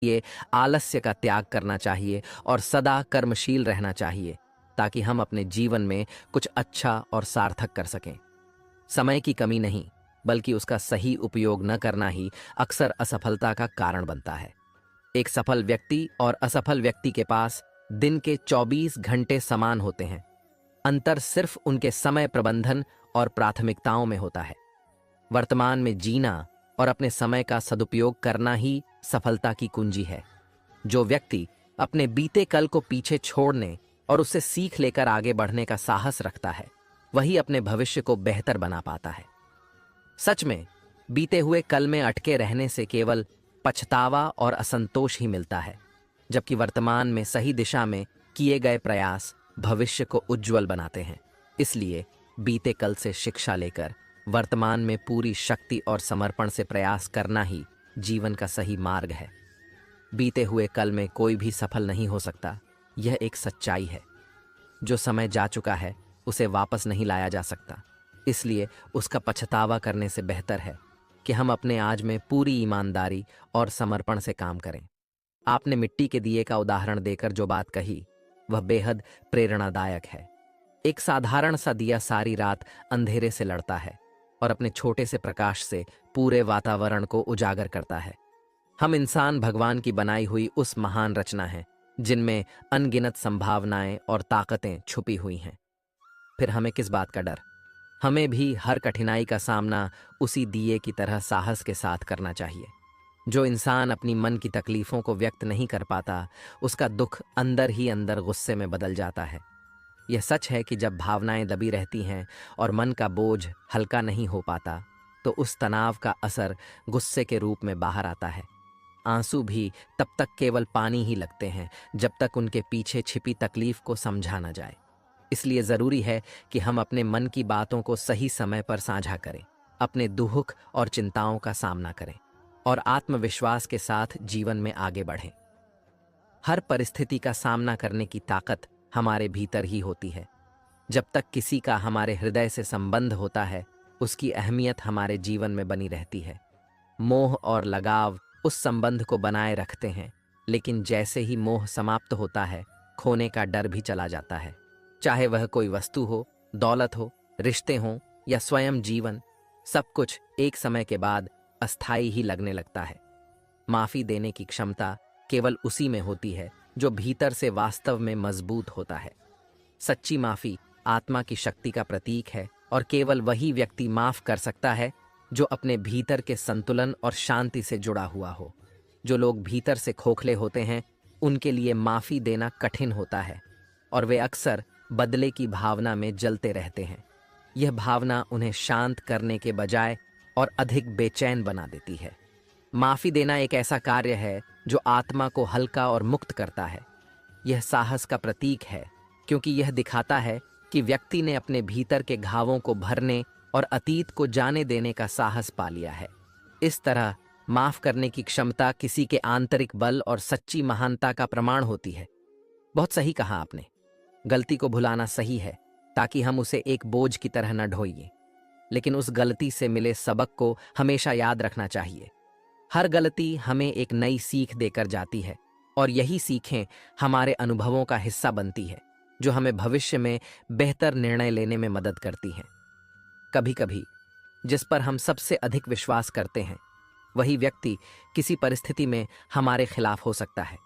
ये आलस्य का त्याग करना चाहिए और सदा कर्मशील रहना चाहिए, ताकि हम अपने जीवन में कुछ अच्छा और सार्थक कर सकें। समय की कमी नहीं, बल्कि उसका सही उपयोग न करना ही अक्सर असफलता का कारण बनता है। एक सफल व्यक्ति और असफल व्यक्ति के पास दिन के 24 घंटे समान होते हैं। अंतर सिर्फ उनके समय प्रबंधन और प्राथमिकताओं में होता है। वर्तमान में जीना और अपने समय का सदुपयोग करना ही सफलता की कुंजी है। जो व्यक्ति अपने बीते कल को पीछे छोड़ने और उससे सीख लेकर आगे बढ़ने का साहस रखता है, वही अपने भविष्य को बेहतर बना पाता है। सच में, बीते हुए कल में अटके रहने से केवल पछतावा और असंतोष ही मिलता है, जबकि वर्तमान में सही दिशा में किए गए प्रयास भविष्य को उज्जवल बनाते हैं। इसलिए बीते कल से शिक्षा लेकर वर्तमान में पूरी शक्ति और समर्पण से प्रयास करना ही जीवन का सही मार्ग है। बीते हुए कल में कोई भी सफल नहीं हो सकता, यह एक सच्चाई है। जो समय जा चुका है उसे वापस नहीं लाया जा सकता, इसलिए उसका पछतावा करने से बेहतर है कि हम अपने आज में पूरी ईमानदारी और समर्पण से काम करें। आपने मिट्टी के दिए का उदाहरण देकर जो बात कही, वह बेहद प्रेरणादायक है। एक साधारण सा दिया सारी रात अंधेरे से लड़ता है और अपने छोटे से प्रकाश से पूरे वातावरण को उजागर करता है। हम इंसान भगवान की बनाई हुई उस महान रचना हैं, जिनमें अनगिनत संभावनाएं और ताकतें छुपी हुई हैं। फिर हमें किस बात का डर? हमें भी हर कठिनाई का सामना उसी दिए की तरह साहस के साथ करना चाहिए। जो इंसान अपनी मन की तकलीफों को व्यक्त नहीं कर पाता, उसका दुख अंदर ही अंदर गुस्से में बदल जाता है। यह सच है कि जब भावनाएं दबी रहती हैं और मन का बोझ हल्का नहीं हो पाता, तो उस तनाव का असर गुस्से के रूप में बाहर आता है। आंसू भी तब तक केवल पानी ही लगते हैं जब तक उनके पीछे छिपी तकलीफ को समझा न जाए। इसलिए जरूरी है कि हम अपने मन की बातों को सही समय पर साझा करें, अपने दुख और चिंताओं का सामना करें और आत्मविश्वास के साथ जीवन में आगे बढ़ें। हर परिस्थिति का सामना करने की ताकत हमारे भीतर ही होती है। जब तक किसी का हमारे हृदय से संबंध होता है, उसकी अहमियत हमारे जीवन में बनी रहती है। मोह और लगाव उस संबंध को बनाए रखते हैं, लेकिन जैसे ही मोह समाप्त होता है, खोने का डर भी चला जाता है। चाहे वह कोई वस्तु हो, दौलत हो, रिश्ते हों या स्वयं जीवन, सब कुछ एक समय के बाद अस्थायी ही लगने लगता है। माफी देने की क्षमता केवल उसी में होती है जो भीतर से वास्तव में मजबूत होता है। सच्ची माफी आत्मा की शक्ति का प्रतीक है और केवल वही व्यक्ति माफ कर सकता है जो अपने भीतर के संतुलन और शांति से जुड़ा हुआ हो। जो लोग भीतर से खोखले होते हैं, उनके लिए माफी देना कठिन होता है और वे अक्सर बदले की भावना में जलते रहते हैं। यह भावना उन्हें शांत करने के बजाय और अधिक बेचैन बना देती है। माफी देना एक ऐसा कार्य है जो आत्मा को हल्का और मुक्त करता है। यह साहस का प्रतीक है, क्योंकि यह दिखाता है कि व्यक्ति ने अपने भीतर के घावों को भरने और अतीत को जाने देने का साहस पा लिया है। इस तरह माफ करने की क्षमता किसी के आंतरिक बल और सच्ची महानता का प्रमाण होती है। बहुत सही कहा आपने। गलती को भुलाना सही है, ताकि हम उसे एक बोझ की तरह न ढोइए, लेकिन उस गलती से मिले सबक को हमेशा याद रखना चाहिए। हर गलती हमें एक नई सीख देकर जाती है और यही सीखें हमारे अनुभवों का हिस्सा बनती है, जो हमें भविष्य में बेहतर निर्णय लेने में मदद करती हैं। कभी कभी जिस पर हम सबसे अधिक विश्वास करते हैं, वही व्यक्ति किसी परिस्थिति में हमारे खिलाफ हो सकता है।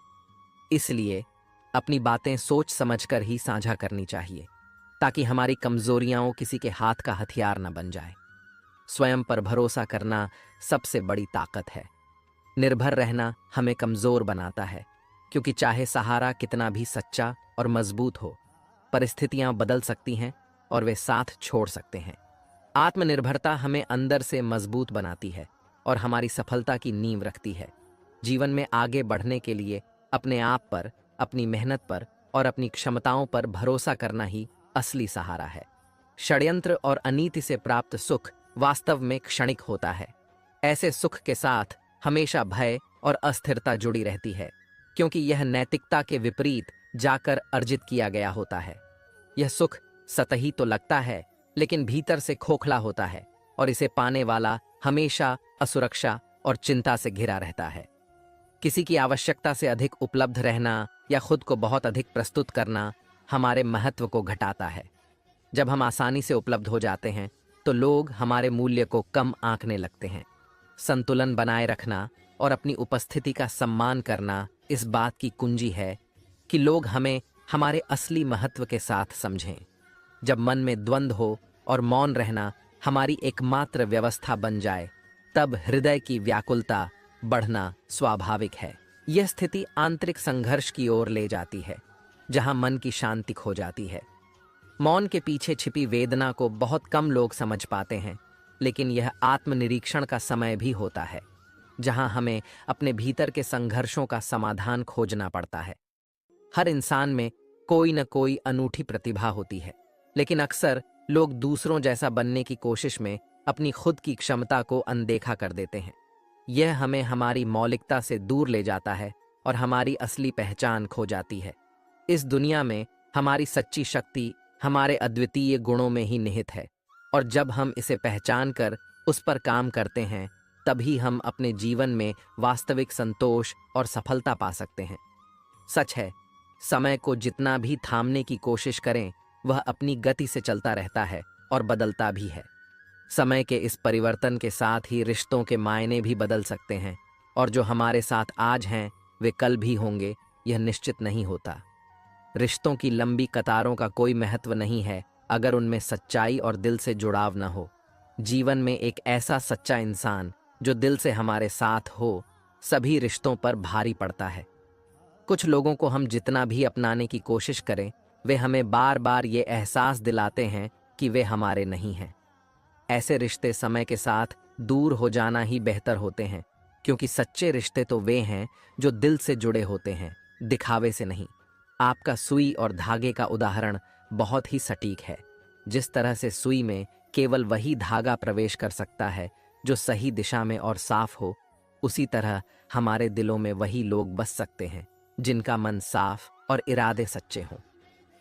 इसलिए अपनी बातें सोच समझकर ही साझा करनी चाहिए, ताकि हमारी कमजोरियां किसी के हाथ का हथियार न बन जाए। स्वयं पर भरोसा करना सबसे बड़ी ताकत है। निर्भर रहना हमें कमजोर बनाता है, क्योंकि चाहे सहारा कितना भी सच्चा और मजबूत हो, परिस्थितियां बदल सकती हैं और वे साथ छोड़ सकते हैं। आत्मनिर्भरता हमें अंदर से मजबूत बनाती है और हमारी सफलता की नींव रखती है। जीवन में आगे बढ़ने के लिए अपने आप पर, अपनी मेहनत पर और अपनी क्षमताओं पर भरोसा करना ही असली सहारा है। षड्यंत्र और अनीति से प्राप्त सुख वास्तव में क्षणिक होता है। ऐसे सुख के साथ हमेशा भय और अस्थिरता जुड़ी रहती है, क्योंकि यह नैतिकता के विपरीत जाकर अर्जित किया गया होता है। यह सुख सतही तो लगता है, लेकिन भीतर से खोखला होता है और इसे पाने वाला हमेशा असुरक्षा और चिंता से घिरा रहता है। किसी की आवश्यकता से अधिक उपलब्ध रहना या खुद को बहुत अधिक प्रस्तुत करना हमारे महत्व को घटाता है। जब हम आसानी से उपलब्ध हो जाते हैं तो लोग हमारे मूल्य को कम आंकने लगते हैं। संतुलन बनाए रखना और अपनी उपस्थिति का सम्मान करना इस बात की कुंजी है कि लोग हमें हमारे असली महत्व के साथ समझें। जब मन में द्वंद्व हो और मौन रहना हमारी एकमात्र व्यवस्था बन जाए, तब हृदय की व्याकुलता बढ़ना स्वाभाविक है। यह स्थिति आंतरिक संघर्ष की ओर ले जाती है, जहां मन की शांति खो जाती है। मौन के पीछे छिपी वेदना को बहुत कम लोग समझ पाते हैं, लेकिन यह आत्मनिरीक्षण का समय भी होता है, जहां हमें अपने भीतर के संघर्षों का समाधान खोजना पड़ता है। हर इंसान में कोई न कोई अनूठी प्रतिभा होती है, लेकिन अक्सर लोग दूसरों जैसा बनने की कोशिश में अपनी खुद की क्षमता को अनदेखा कर देते हैं। यह हमें हमारी मौलिकता से दूर ले जाता है और हमारी असली पहचान खो जाती है। इस दुनिया में हमारी सच्ची शक्ति हमारे अद्वितीय गुणों में ही निहित है, और जब हम इसे पहचान कर उस पर काम करते हैं, तभी हम अपने जीवन में वास्तविक संतोष और सफलता पा सकते हैं। सच है, समय को जितना भी थामने की कोशिश करें, वह अपनी गति से चलता रहता है और बदलता भी है। समय के इस परिवर्तन के साथ ही रिश्तों के मायने भी बदल सकते हैं, और जो हमारे साथ आज हैं वे कल भी होंगे, यह निश्चित नहीं होता। रिश्तों की लंबी कतारों का कोई महत्व नहीं है अगर उनमें सच्चाई और दिल से जुड़ाव न हो। जीवन में एक ऐसा सच्चा इंसान जो दिल से हमारे साथ हो, सभी रिश्तों पर भारी पड़ता है। कुछ लोगों को हम जितना भी अपनाने की कोशिश करें, वे हमें बार बार ये एहसास दिलाते हैं कि वे हमारे नहीं हैं। ऐसे रिश्ते समय के साथ दूर हो जाना ही बेहतर होते हैं, क्योंकि सच्चे रिश्ते तो वे हैं जो दिल से जुड़े होते हैं, दिखावे से नहीं। आपका सुई और धागे का उदाहरण बहुत ही सटीक है। जिस तरह से सुई में केवल वही धागा प्रवेश कर सकता है जो सही दिशा में और साफ हो, उसी तरह हमारे दिलों में वही लोग बस सकते हैं जिनका मन साफ और इरादे सच्चे हों।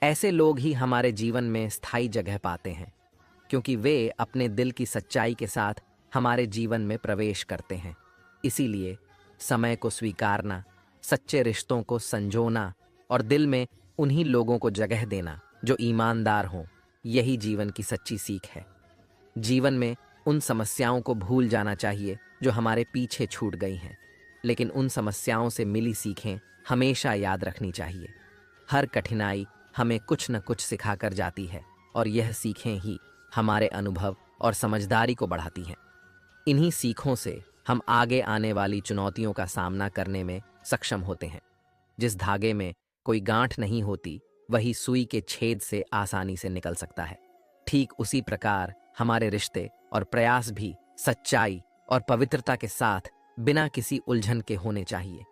ऐसे लोग ही हमारे जीवन में स्थायी जगह पाते हैं, क्योंकि वे अपने दिल की सच्चाई के साथ हमारे जीवन में प्रवेश करते हैं। इसीलिए समय को स्वीकारना, सच्चे रिश्तों को संजोना और दिल में उन्हीं लोगों को जगह देना जो ईमानदार हों, यही जीवन की सच्ची सीख है। जीवन में उन समस्याओं को भूल जाना चाहिए जो हमारे पीछे छूट गई हैं, लेकिन उन समस्याओं से मिली सीखें हमेशा याद रखनी चाहिए। हर कठिनाई हमें कुछ न कुछ सिखा कर जाती है, और यह सीखें ही हमारे अनुभव और समझदारी को बढ़ाती हैं। इन्हीं सीखों से हम आगे आने वाली चुनौतियों का सामना करने में सक्षम होते हैं। जिस धागे में कोई गांठ नहीं होती, वही सुई के छेद से आसानी से निकल सकता है। ठीक उसी प्रकार हमारे रिश्ते और प्रयास भी सच्चाई और पवित्रता के साथ बिना किसी उलझन के होने चाहिए।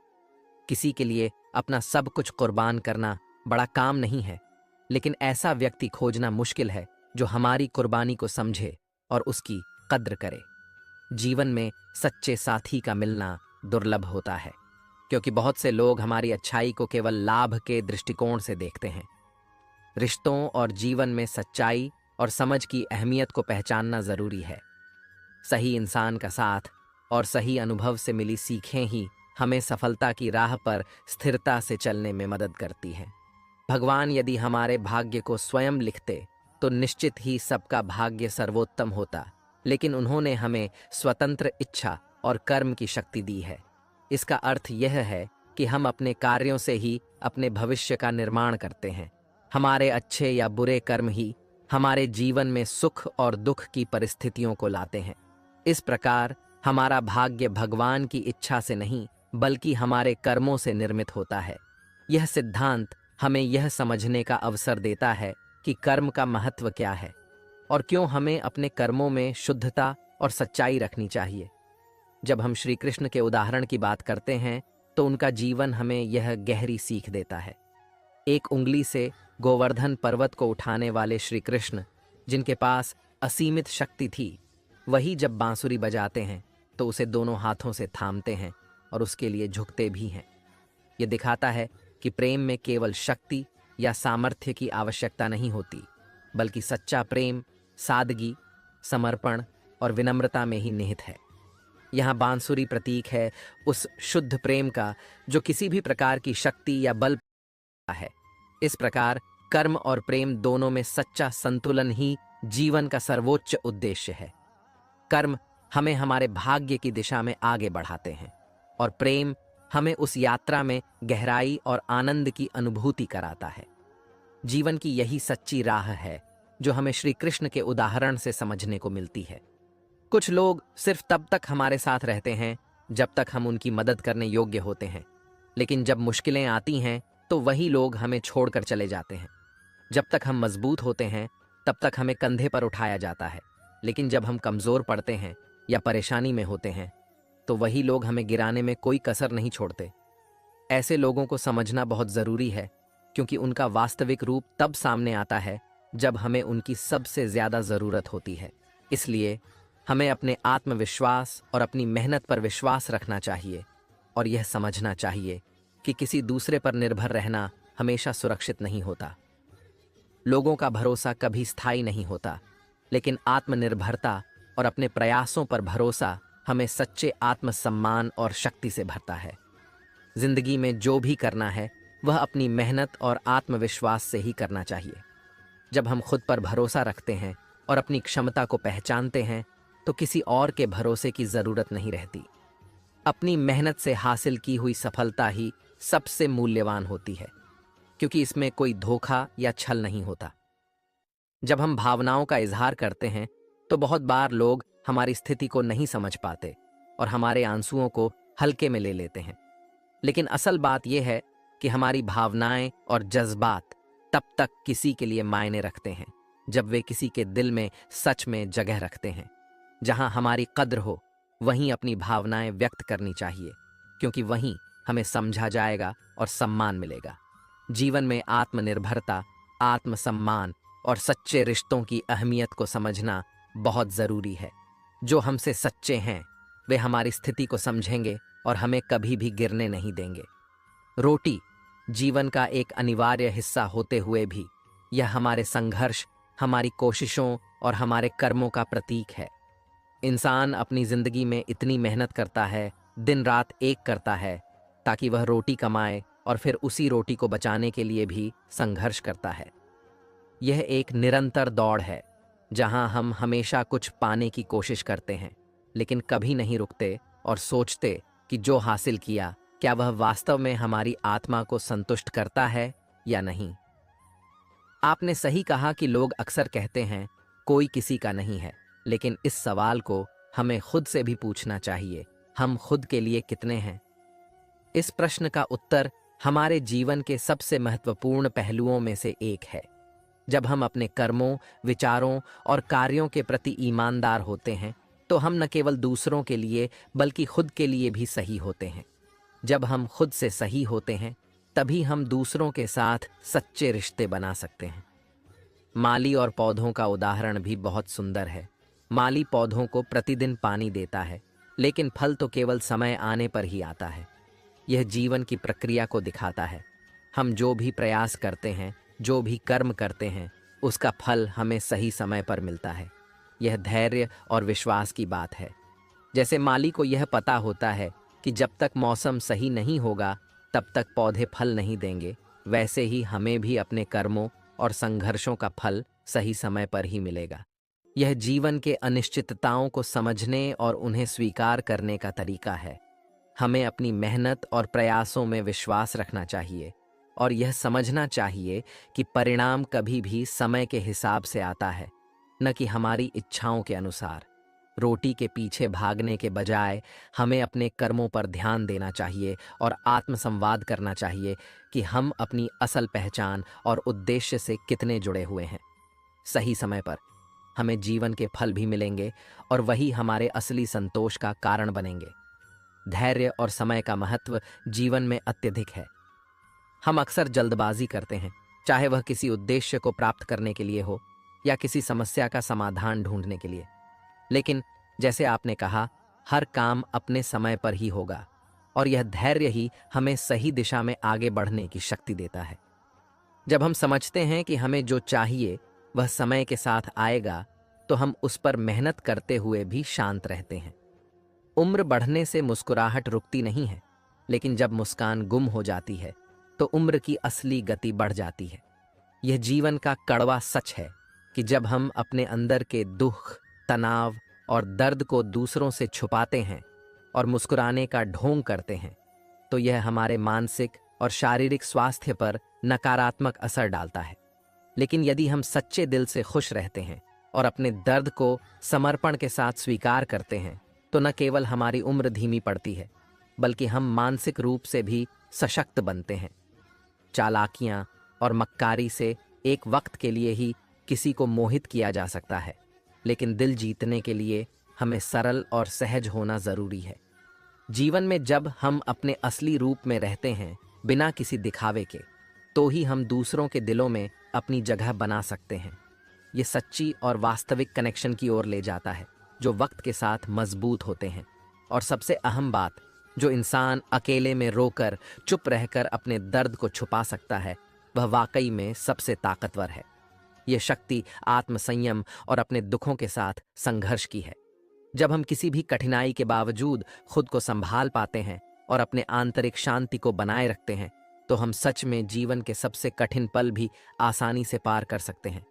किसी के लिए अपना सब कुछ कुर्बान करना बड़ा काम नहीं है, लेकिन ऐसा व्यक्ति खोजना मुश्किल है जो हमारी कुर्बानी को समझे और उसकी कद्र करे। जीवन में सच्चे साथी का मिलना दुर्लभ होता है, क्योंकि बहुत से लोग हमारी अच्छाई को केवल लाभ के दृष्टिकोण से देखते हैं। रिश्तों और जीवन में सच्चाई और समझ की अहमियत को पहचानना जरूरी है। सही इंसान का साथ और सही अनुभव से मिली सीखें ही हमें सफलता की राह पर स्थिरता से चलने में मदद करती हैं। भगवान यदि हमारे भाग्य को स्वयं लिखते तो निश्चित ही सबका भाग्य सर्वोत्तम होता, लेकिन उन्होंने हमें स्वतंत्र इच्छा और कर्म की शक्ति दी है। इसका अर्थ यह है कि हम अपने कार्यों से ही अपने भविष्य का निर्माण करते हैं। हमारे अच्छे या बुरे कर्म ही हमारे जीवन में सुख और दुख की परिस्थितियों को लाते हैं। इस प्रकार हमारा भाग्य भगवान की इच्छा से नहीं, बल्कि हमारे कर्मों से निर्मित होता है। यह सिद्धांत हमें यह समझने का अवसर देता है कि कर्म का महत्व क्या है और क्यों हमें अपने कर्मों में शुद्धता और सच्चाई रखनी चाहिए। जब हम श्री कृष्ण के उदाहरण की बात करते हैं तो उनका जीवन हमें यह गहरी सीख देता है। एक उंगली से गोवर्धन पर्वत को उठाने वाले श्री कृष्ण, जिनके पास असीमित शक्ति थी, वही जब बांसुरी बजाते हैं तो उसे दोनों हाथों से थामते हैं और उसके लिए झुकते भी हैं। यह दिखाता है कि प्रेम में केवल शक्ति या सामर्थ्य की आवश्यकता नहीं होती, बल्कि सच्चा प्रेम सादगी, समर्पण और विनम्रता में ही निहित है। यहाँ बांसुरी प्रतीक है उस शुद्ध प्रेम का जो किसी भी प्रकार की शक्ति या बल है। इस प्रकार कर्म और प्रेम दोनों में सच्चा संतुलन ही जीवन का सर्वोच्च उद्देश्य है। कर्म हमें हमारे भाग्य की दिशा में आगे बढ़ाते हैं और प्रेम हमें उस यात्रा में गहराई और आनंद की अनुभूति कराता है। जीवन की यही सच्ची राह है जो हमें श्री कृष्ण के उदाहरण से समझने को मिलती है। कुछ लोग सिर्फ तब तक हमारे साथ रहते हैं जब तक हम उनकी मदद करने योग्य होते हैं, लेकिन जब मुश्किलें आती हैं तो वही लोग हमें छोड़कर चले जाते हैं। जब तक हम मजबूत होते हैं तब तक हमें कंधे पर उठाया जाता है, लेकिन जब हम कमज़ोर पड़ते हैं या परेशानी में होते हैं तो वही लोग हमें गिराने में कोई कसर नहीं छोड़ते। ऐसे लोगों को समझना बहुत ज़रूरी है, क्योंकि उनका वास्तविक रूप तब सामने आता है जब हमें उनकी सबसे ज़्यादा ज़रूरत होती है। इसलिए हमें अपने आत्मविश्वास और अपनी मेहनत पर विश्वास रखना चाहिए और यह समझना चाहिए कि किसी दूसरे पर निर्भर रहना हमेशा सुरक्षित नहीं होता। लोगों का भरोसा कभी स्थायी नहीं होता, लेकिन आत्मनिर्भरता और अपने प्रयासों पर भरोसा हमें सच्चे आत्मसम्मान और शक्ति से भरता है। जिंदगी में जो भी करना है वह अपनी मेहनत और आत्मविश्वास से ही करना चाहिए। जब हम खुद पर भरोसा रखते हैं और अपनी क्षमता को पहचानते हैं तो किसी और के भरोसे की ज़रूरत नहीं रहती। अपनी मेहनत से हासिल की हुई सफलता ही सबसे मूल्यवान होती है, क्योंकि इसमें कोई धोखा या छल नहीं होता। जब हम भावनाओं का इजहार करते हैं तो बहुत बार लोग हमारी स्थिति को नहीं समझ पाते और हमारे आंसुओं को हल्के में ले लेते हैं। लेकिन असल बात यह है कि हमारी भावनाएं और जज्बात तब तक किसी के लिए मायने रखते हैं जब वे किसी के दिल में सच में जगह रखते हैं। जहां हमारी कद्र हो वहीं अपनी भावनाएं व्यक्त करनी चाहिए, क्योंकि वहीं हमें समझा जाएगा और सम्मान मिलेगा। जीवन में आत्मनिर्भरता, आत्मसम्मान और सच्चे रिश्तों की अहमियत को समझना बहुत ज़रूरी है। जो हमसे सच्चे हैं वे हमारी स्थिति को समझेंगे और हमें कभी भी गिरने नहीं देंगे। रोटी जीवन का एक अनिवार्य हिस्सा होते हुए भी यह हमारे संघर्ष, हमारी कोशिशों और हमारे कर्मों का प्रतीक है। इंसान अपनी जिंदगी में इतनी मेहनत करता है, दिन रात एक करता है, ताकि वह रोटी कमाए और फिर उसी रोटी को बचाने के लिए भी संघर्ष करता है। यह एक निरंतर दौड़ है जहां हम हमेशा कुछ पाने की कोशिश करते हैं, लेकिन कभी नहीं रुकते और सोचते कि जो हासिल किया क्या वह वास्तव में हमारी आत्मा को संतुष्ट करता है या नहीं। आपने सही कहा कि लोग अक्सर कहते हैं कोई किसी का नहीं है, लेकिन इस सवाल को हमें खुद से भी पूछना चाहिए, हम खुद के लिए कितने हैं? इस प्रश्न का उत्तर हमारे जीवन के सबसे महत्वपूर्ण पहलुओं में से एक है। जब हम अपने कर्मों, विचारों और कार्यों के प्रति ईमानदार होते हैं तो हम न केवल दूसरों के लिए बल्कि खुद के लिए भी सही होते हैं। जब हम खुद से सही होते हैं तभी हम दूसरों के साथ सच्चे रिश्ते बना सकते हैं। माली और पौधों का उदाहरण भी बहुत सुंदर है। माली पौधों को प्रतिदिन पानी देता है, लेकिन फल तो केवल समय आने पर ही आता है। यह जीवन की प्रक्रिया को दिखाता है। हम जो भी प्रयास करते हैं, जो भी कर्म करते हैं, उसका फल हमें सही समय पर मिलता है। यह धैर्य और विश्वास की बात है। जैसे माली को यह पता होता है कि जब तक मौसम सही नहीं होगा तब तक पौधे फल नहीं देंगे, वैसे ही हमें भी अपने कर्मों और संघर्षों का फल सही समय पर ही मिलेगा। यह जीवन के अनिश्चितताओं को समझने और उन्हें स्वीकार करने का तरीका है। हमें अपनी मेहनत और प्रयासों में विश्वास रखना चाहिए और यह समझना चाहिए कि परिणाम कभी भी समय के हिसाब से आता है, न कि हमारी इच्छाओं के अनुसार। रोटी के पीछे भागने के बजाय हमें अपने कर्मों पर ध्यान देना चाहिए और आत्मसंवाद करना चाहिए कि हम अपनी असल पहचान और उद्देश्य से कितने जुड़े हुए हैं। सही समय पर हमें जीवन के फल भी मिलेंगे और वही हमारे असली संतोष का कारण बनेंगे। धैर्य और समय का महत्व जीवन में अत्यधिक है। हम अक्सर जल्दबाजी करते हैं, चाहे वह किसी उद्देश्य को प्राप्त करने के लिए हो या किसी समस्या का समाधान ढूंढने के लिए। लेकिन जैसे आपने कहा, हर काम अपने समय पर ही होगा और यह धैर्य ही हमें सही दिशा में आगे बढ़ने की शक्ति देता है। जब हम समझते हैं कि हमें जो चाहिए वह समय के साथ आएगा, तो हम उस पर मेहनत करते हुए भी शांत रहते हैं। उम्र बढ़ने से मुस्कुराहट रुकती नहीं है, लेकिन जब मुस्कान गुम हो जाती है तो उम्र की असली गति बढ़ जाती है। यह जीवन का कड़वा सच है कि जब हम अपने अंदर के दुख, तनाव और दर्द को दूसरों से छुपाते हैं और मुस्कुराने का ढोंग करते हैं, तो यह हमारे मानसिक और शारीरिक स्वास्थ्य पर नकारात्मक असर डालता है। लेकिन यदि हम सच्चे दिल से खुश रहते हैं और अपने दर्द को समर्पण के साथ स्वीकार करते हैं, तो न केवल हमारी उम्र धीमी पड़ती है, बल्कि हम मानसिक रूप से भी सशक्त बनते हैं। चालाकियां और मक्कारी से एक वक्त के लिए ही किसी को मोहित किया जा सकता है, लेकिन दिल जीतने के लिए हमें सरल और सहज होना जरूरी है। जीवन में जब हम अपने असली रूप में रहते हैं, बिना किसी दिखावे के, तो ही हम दूसरों के दिलों में अपनी जगह बना सकते हैं। ये सच्ची और वास्तविक कनेक्शन की ओर ले जाता है, जो वक्त के साथ मजबूत होते हैं। और सबसे अहम बात, जो इंसान अकेले में रोकर, चुप रहकर अपने दर्द को छुपा सकता है, वह वाकई में सबसे ताकतवर है। ये शक्ति आत्मसंयम और अपने दुखों के साथ संघर्ष की है। जब हम किसी भी कठिनाई के बावजूद खुद को संभाल पाते हैं और अपने आंतरिक शांति को बनाए रखते हैं, तो हम सच में जीवन के सबसे कठिन पल भी आसानी से पार कर सकते हैं।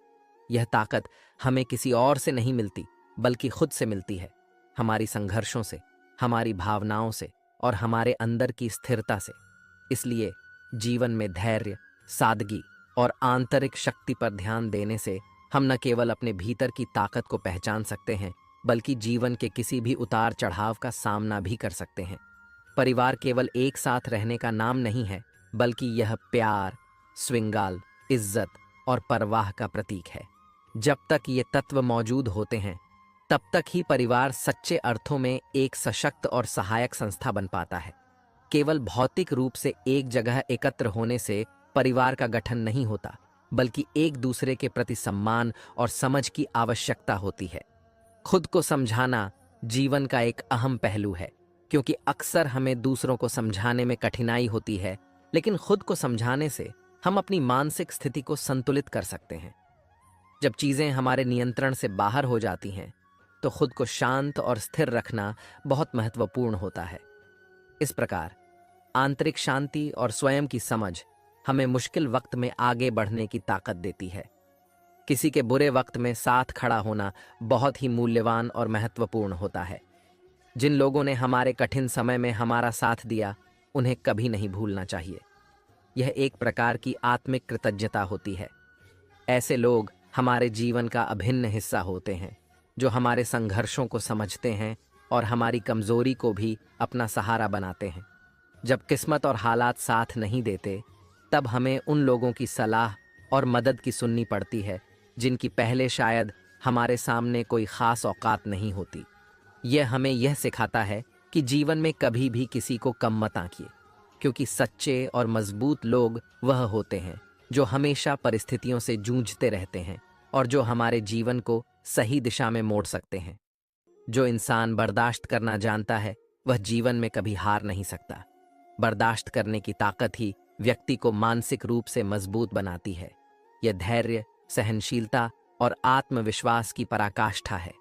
यह ताकत हमें किसी और से नहीं मिलती, बल्कि खुद से मिलती है, हमारी संघर्षों से, हमारी भावनाओं से और हमारे अंदर की स्थिरता से। इसलिए जीवन में धैर्य, सादगी और आंतरिक शक्ति पर ध्यान देने से हम न केवल अपने भीतर की ताकत को पहचान सकते हैं, बल्कि जीवन के किसी भी उतार चढ़ाव का सामना भी कर सकते हैं। परिवार केवल एक साथ रहने का नाम नहीं है, बल्कि यह प्यार, श्रृंगार, इज्जत और परवाह का प्रतीक है। जब तक ये तत्व मौजूद होते हैं, तब तक ही परिवार सच्चे अर्थों में एक सशक्त और सहायक संस्था बन पाता है। केवल भौतिक रूप से एक जगह एकत्र होने से परिवार का गठन नहीं होता, बल्कि एक दूसरे के प्रति सम्मान और समझ की आवश्यकता होती है। खुद को समझाना जीवन का एक अहम पहलू है, क्योंकि अक्सर हमें दूसरों को समझाने में कठिनाई होती है, लेकिन खुद को समझाने से हम अपनी मानसिक स्थिति को संतुलित कर सकते हैं। जब चीजें हमारे नियंत्रण से बाहर हो जाती हैं, तो खुद को शांत और स्थिर रखना बहुत महत्वपूर्ण होता है। इस प्रकार आंतरिक शांति और स्वयं की समझ हमें मुश्किल वक्त में आगे बढ़ने की ताकत देती है। किसी के बुरे वक्त में साथ खड़ा होना बहुत ही मूल्यवान और महत्वपूर्ण होता है। जिन लोगों ने हमारे कठिन समय में हमारा साथ दिया, उन्हें कभी नहीं भूलना चाहिए। यह एक प्रकार की आत्मिक कृतज्ञता होती है। ऐसे लोग हमारे जीवन का अभिन्न हिस्सा होते हैं, जो हमारे संघर्षों को समझते हैं और हमारी कमजोरी को भी अपना सहारा बनाते हैं। जब किस्मत और हालात साथ नहीं देते, तब हमें उन लोगों की सलाह और मदद की सुननी पड़ती है, जिनकी पहले शायद हमारे सामने कोई खास औकात नहीं होती। यह हमें यह सिखाता है कि जीवन में कभी भी किसी को कम मत आंकिए, क्योंकि सच्चे और मजबूत लोग वह होते हैं जो हमेशा परिस्थितियों से जूझते रहते हैं और जो हमारे जीवन को सही दिशा में मोड़ सकते हैं। जो इंसान बर्दाश्त करना जानता है, वह जीवन में कभी हार नहीं सकता। बर्दाश्त करने की ताकत ही व्यक्ति को मानसिक रूप से मजबूत बनाती है। यह धैर्य, सहनशीलता और आत्मविश्वास की पराकाष्ठा है।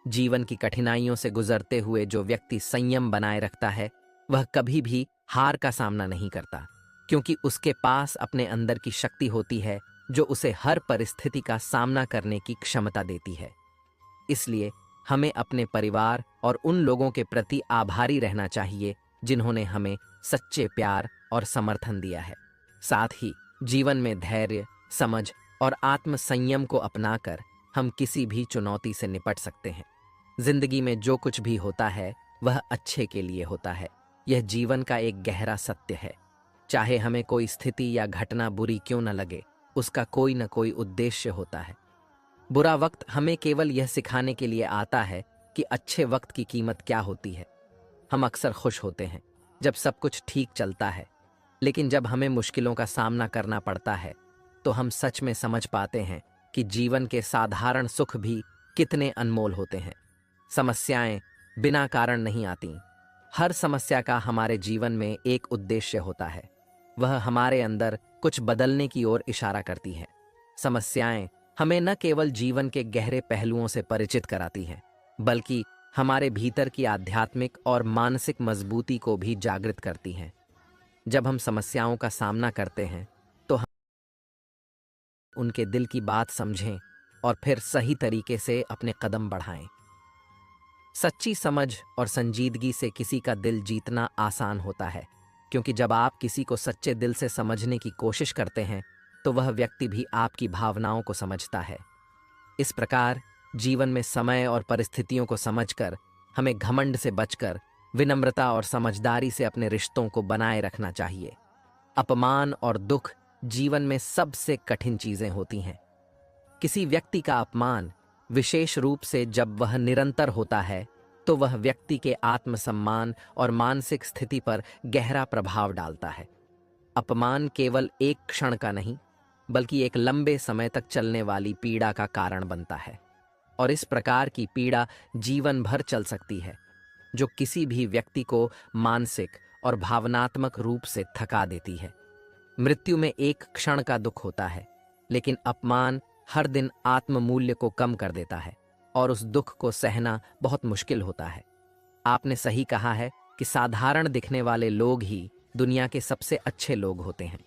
जीवन की कठिनाइयों से गुजरते हुए जो व्यक्ति संयम बनाए रखता है, वह कभी भी हार का सामना नहीं करता, क्योंकि उसके पास अपने अंदर की शक्ति होती है जो उसे हर परिस्थिति का सामना करने की क्षमता देती है। इसलिए हमें अपने परिवार और उन लोगों के प्रति आभारी रहना चाहिए जिन्होंने हमें सच्चे प्यार और समर्थन दिया है। साथ ही जीवन में धैर्य, समझ और आत्मसंयम को अपनाकर हम किसी भी चुनौती से निपट सकते हैं। जिंदगी में जो कुछ भी होता है, वह अच्छे के लिए होता है। यह जीवन का एक गहरा सत्य है। चाहे हमें कोई स्थिति या घटना बुरी क्यों न लगे, उसका कोई न कोई उद्देश्य होता है। बुरा वक्त हमें केवल यह सिखाने के लिए आता है कि अच्छे वक्त की कीमत क्या होती है। हम अक्सर खुश होते हैं जब सब कुछ ठीक चलता है, लेकिन जब हमें मुश्किलों का सामना करना पड़ता है, तो हम सच में समझ पाते हैं कि जीवन के साधारण सुख भी कितने अनमोल होते हैं। समस्याएं बिना कारण नहीं आती। हर समस्या का हमारे जीवन में एक उद्देश्य होता है। वह हमारे अंदर कुछ बदलने की ओर इशारा करती है। समस्याएं हमें न केवल जीवन के गहरे पहलुओं से परिचित कराती हैं, बल्कि हमारे भीतर की आध्यात्मिक और मानसिक मजबूती को भी जागृत करती हैं। जब हम समस्याओं का सामना करते हैं तो हम उनके दिल की बात समझें और फिर सही तरीके से अपने कदम बढ़ाएं। सच्ची समझ और संजीदगी से किसी का दिल जीतना आसान होता है, क्योंकि जब आप किसी को सच्चे दिल से समझने की कोशिश करते हैं तो वह व्यक्ति भी आपकी भावनाओं को समझता है। इस प्रकार जीवन में समय और परिस्थितियों को समझकर हमें घमंड से बचकर विनम्रता और समझदारी से अपने रिश्तों को बनाए रखना चाहिए। अपमान और दुख जीवन में सबसे कठिन चीजें होती हैं। किसी व्यक्ति का अपमान, विशेष रूप से जब वह निरंतर होता है, तो वह व्यक्ति के आत्मसम्मान और मानसिक स्थिति पर गहरा प्रभाव डालता है। अपमान केवल एक क्षण का नहीं, बल्कि एक लंबे समय तक चलने वाली पीड़ा का कारण बनता है, और इस प्रकार की पीड़ा जीवन भर चल सकती है, जो किसी भी व्यक्ति को मानसिक और भावनात्मक रूप से थका देती है। मृत्यु में एक क्षण का दुख होता है, लेकिन अपमान हर दिन आत्म मूल्य को कम कर देता है और उस दुख को सहना बहुत मुश्किल होता है। आपने सही कहा है कि साधारण दिखने वाले लोग ही दुनिया के सबसे अच्छे लोग होते हैं।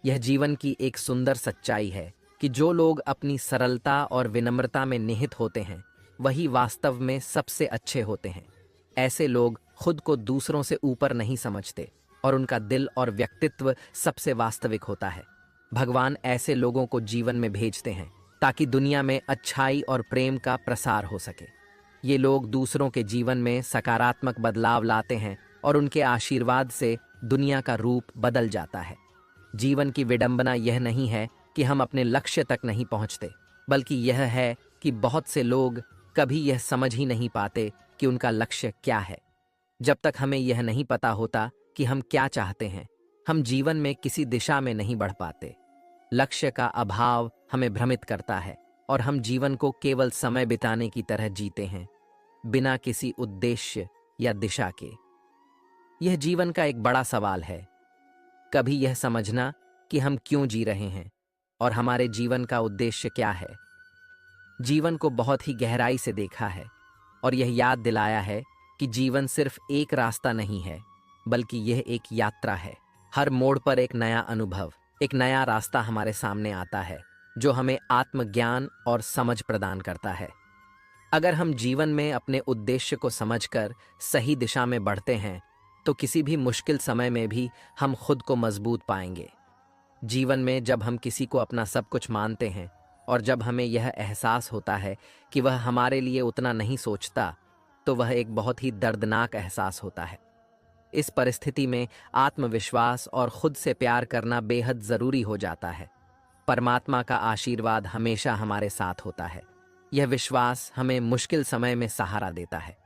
यह जीवन की एक सुंदर सच्चाई है कि जो लोग अपनी सरलता और विनम्रता में निहित होते हैं, वही वास्तव में सबसे अच्छे होते हैं। ऐसे लोग खुद को दूसरों से ऊपर नहीं समझते और उनका दिल और व्यक्तित्व सबसे वास्तविक होता है। भगवान ऐसे लोगों को जीवन में भेजते हैं ताकि दुनिया में अच्छाई और प्रेम का प्रसार हो सके। ये लोग दूसरों के जीवन में सकारात्मक बदलाव लाते हैं और उनके आशीर्वाद से दुनिया का रूप बदल जाता है। जीवन की विडंबना यह नहीं है कि हम अपने लक्ष्य तक नहीं पहुंचते, बल्कि यह है कि बहुत से लोग कभी यह समझ ही नहीं पाते कि उनका लक्ष्य क्या है। जब तक हमें यह नहीं पता होता कि हम क्या चाहते हैं, हम जीवन में किसी दिशा में नहीं बढ़ पाते। लक्ष्य का अभाव हमें भ्रमित करता है और हम जीवन को केवल समय बिताने की तरह जीते हैं, बिना किसी उद्देश्य या दिशा के। यह जीवन का एक बड़ा सवाल है, कभी यह समझना कि हम क्यों जी रहे हैं और हमारे जीवन का उद्देश्य क्या है। जीवन को बहुत ही गहराई से देखा है और यह याद दिलाया है कि जीवन सिर्फ एक रास्ता नहीं है, बल्कि यह एक यात्रा है। हर मोड़ पर एक नया अनुभव, एक नया रास्ता हमारे सामने आता है, जो हमें आत्मज्ञान और समझ प्रदान करता है। अगर हम जीवन में अपने उद्देश्य को समझकर सही दिशा में बढ़ते हैं, तो किसी भी मुश्किल समय में भी हम खुद को मजबूत पाएंगे। जीवन में जब हम किसी को अपना सब कुछ मानते हैं और जब हमें यह एहसास होता है कि वह हमारे लिए उतना नहीं सोचता, तो वह एक बहुत ही दर्दनाक एहसास होता है। इस परिस्थिति में आत्मविश्वास और खुद से प्यार करना बेहद जरूरी हो जाता है। परमात्मा का आशीर्वाद हमेशा हमारे साथ होता है। यह विश्वास हमें मुश्किल समय में सहारा देता है।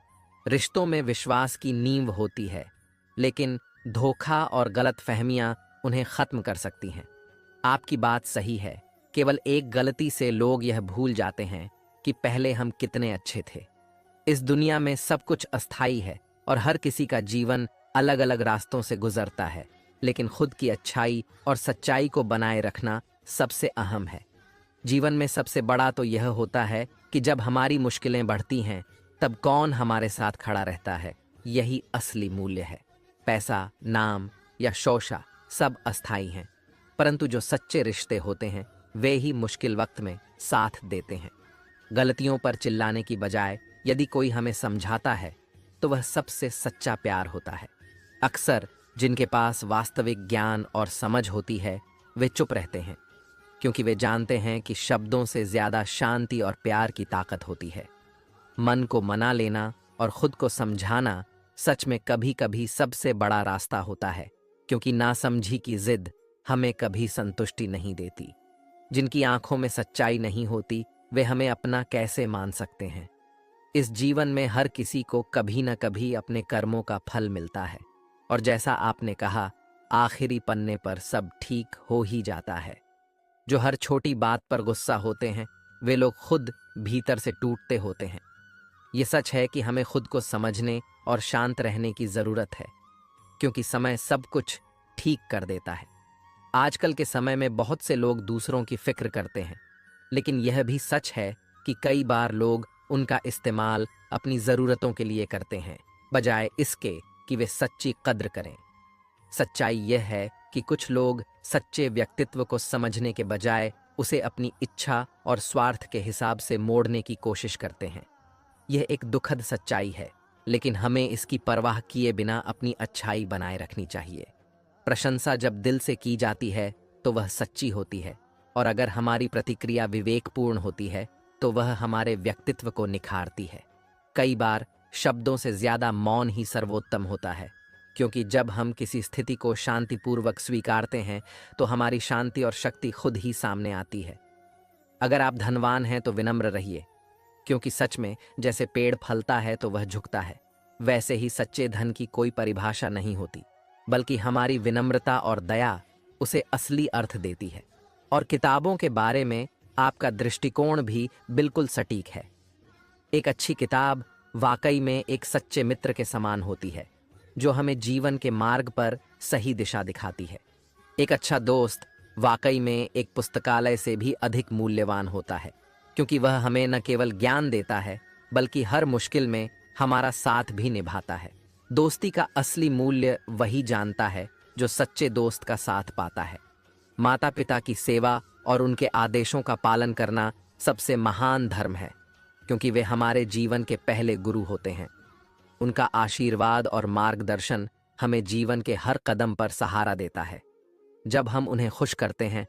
रिश्तों में विश्वास की नींव होती है, लेकिन धोखा और गलतफहमियां उन्हें खत्म कर सकती हैं। आपकी बात सही है, केवल एक गलती से लोग यह भूल जाते हैं कि पहले हम कितने अच्छे थे। इस दुनिया में सब कुछ अस्थाई है और हर किसी का जीवन अलग अलग रास्तों से गुजरता है, लेकिन खुद की अच्छाई और सच्चाई को बनाए रखना सबसे अहम है। जीवन में सबसे बड़ा तो यह होता है कि जब हमारी मुश्किलें बढ़ती हैं, तब कौन हमारे साथ खड़ा रहता है, यही असली मूल्य है। पैसा, नाम या शोषा सब अस्थाई हैं, परंतु जो सच्चे रिश्ते होते हैं वे ही मुश्किल वक्त में साथ देते हैं। गलतियों पर चिल्लाने की बजाय यदि कोई हमें समझाता है, तो वह सबसे सच्चा प्यार होता है। अक्सर जिनके पास वास्तविक ज्ञान और समझ होती है, वे चुप रहते हैं, क्योंकि वे जानते हैं कि शब्दों से ज्यादा शांति और प्यार की ताकत होती है। मन को मना लेना और खुद को समझाना सच में कभी कभी सबसे बड़ा रास्ता होता है, क्योंकि नासमझी की जिद हमें कभी संतुष्टि नहीं देती। जिनकी आंखों में सच्चाई नहीं होती, वे हमें अपना कैसे मान सकते हैं। इस जीवन में हर किसी को कभी न कभी अपने कर्मों का फल मिलता है, और जैसा आपने कहा, आखिरी पन्ने पर सब ठीक हो ही जाता है। जो हर छोटी बात पर गुस्सा होते हैं, वे लोग खुद भीतर से टूटते होते हैं। ये सच है कि हमें खुद को समझने और शांत रहने की जरूरत है, क्योंकि समय सब कुछ ठीक कर देता है। आजकल के समय में बहुत से लोग दूसरों की फिक्र करते हैं, लेकिन यह भी सच है कि कई बार लोग उनका इस्तेमाल अपनी ज़रूरतों के लिए करते हैं, बजाय इसके कि वे सच्ची कद्र करें। सच्चाई यह है कि कुछ लोग सच्चे व्यक्तित्व को समझने के बजाय उसे अपनी इच्छा और स्वार्थ के हिसाब से मोड़ने की कोशिश करते हैं। यह एक दुखद सच्चाई है, लेकिन हमें इसकी परवाह किए बिना अपनी अच्छाई बनाए रखनी चाहिए। प्रशंसा जब दिल से की जाती है तो वह सच्ची होती है, और अगर हमारी प्रतिक्रिया विवेकपूर्ण होती है तो वह हमारे व्यक्तित्व को निखारती है। कई बार शब्दों से ज्यादा मौन ही सर्वोत्तम होता है, क्योंकि जब हम किसी स्थिति को शांतिपूर्वक स्वीकारते हैं तो हमारी शांति और शक्ति खुद ही सामने आती है। अगर आप धनवान हैं तो विनम्र रहिए, क्योंकि सच में जैसे पेड़ फलता है तो वह झुकता है, वैसे ही सच्चे धन की कोई परिभाषा नहीं होती, बल्कि हमारी विनम्रता और दया उसे असली अर्थ देती है। और किताबों के बारे में आपका दृष्टिकोण भी बिल्कुल सटीक है। एक अच्छी किताब वाकई में एक सच्चे मित्र के समान होती है, जो हमें जीवन के मार्ग पर सही दिशा दिखाती है। एक अच्छा दोस्त वाकई में एक पुस्तकालय से भी अधिक मूल्यवान होता है, क्योंकि वह हमें न केवल ज्ञान देता है बल्कि हर मुश्किल में हमारा साथ भी निभाता है। दोस्ती का असली मूल्य वही जानता है जो सच्चे दोस्त का साथ पाता है। माता पिता की सेवा और उनके आदेशों का पालन करना सबसे महान धर्म है, क्योंकि वे हमारे जीवन के पहले गुरु होते हैं। उनका आशीर्वाद और मार्गदर्शन हमें जीवन के हर कदम पर सहारा देता है। जब हम उन्हें खुश करते हैं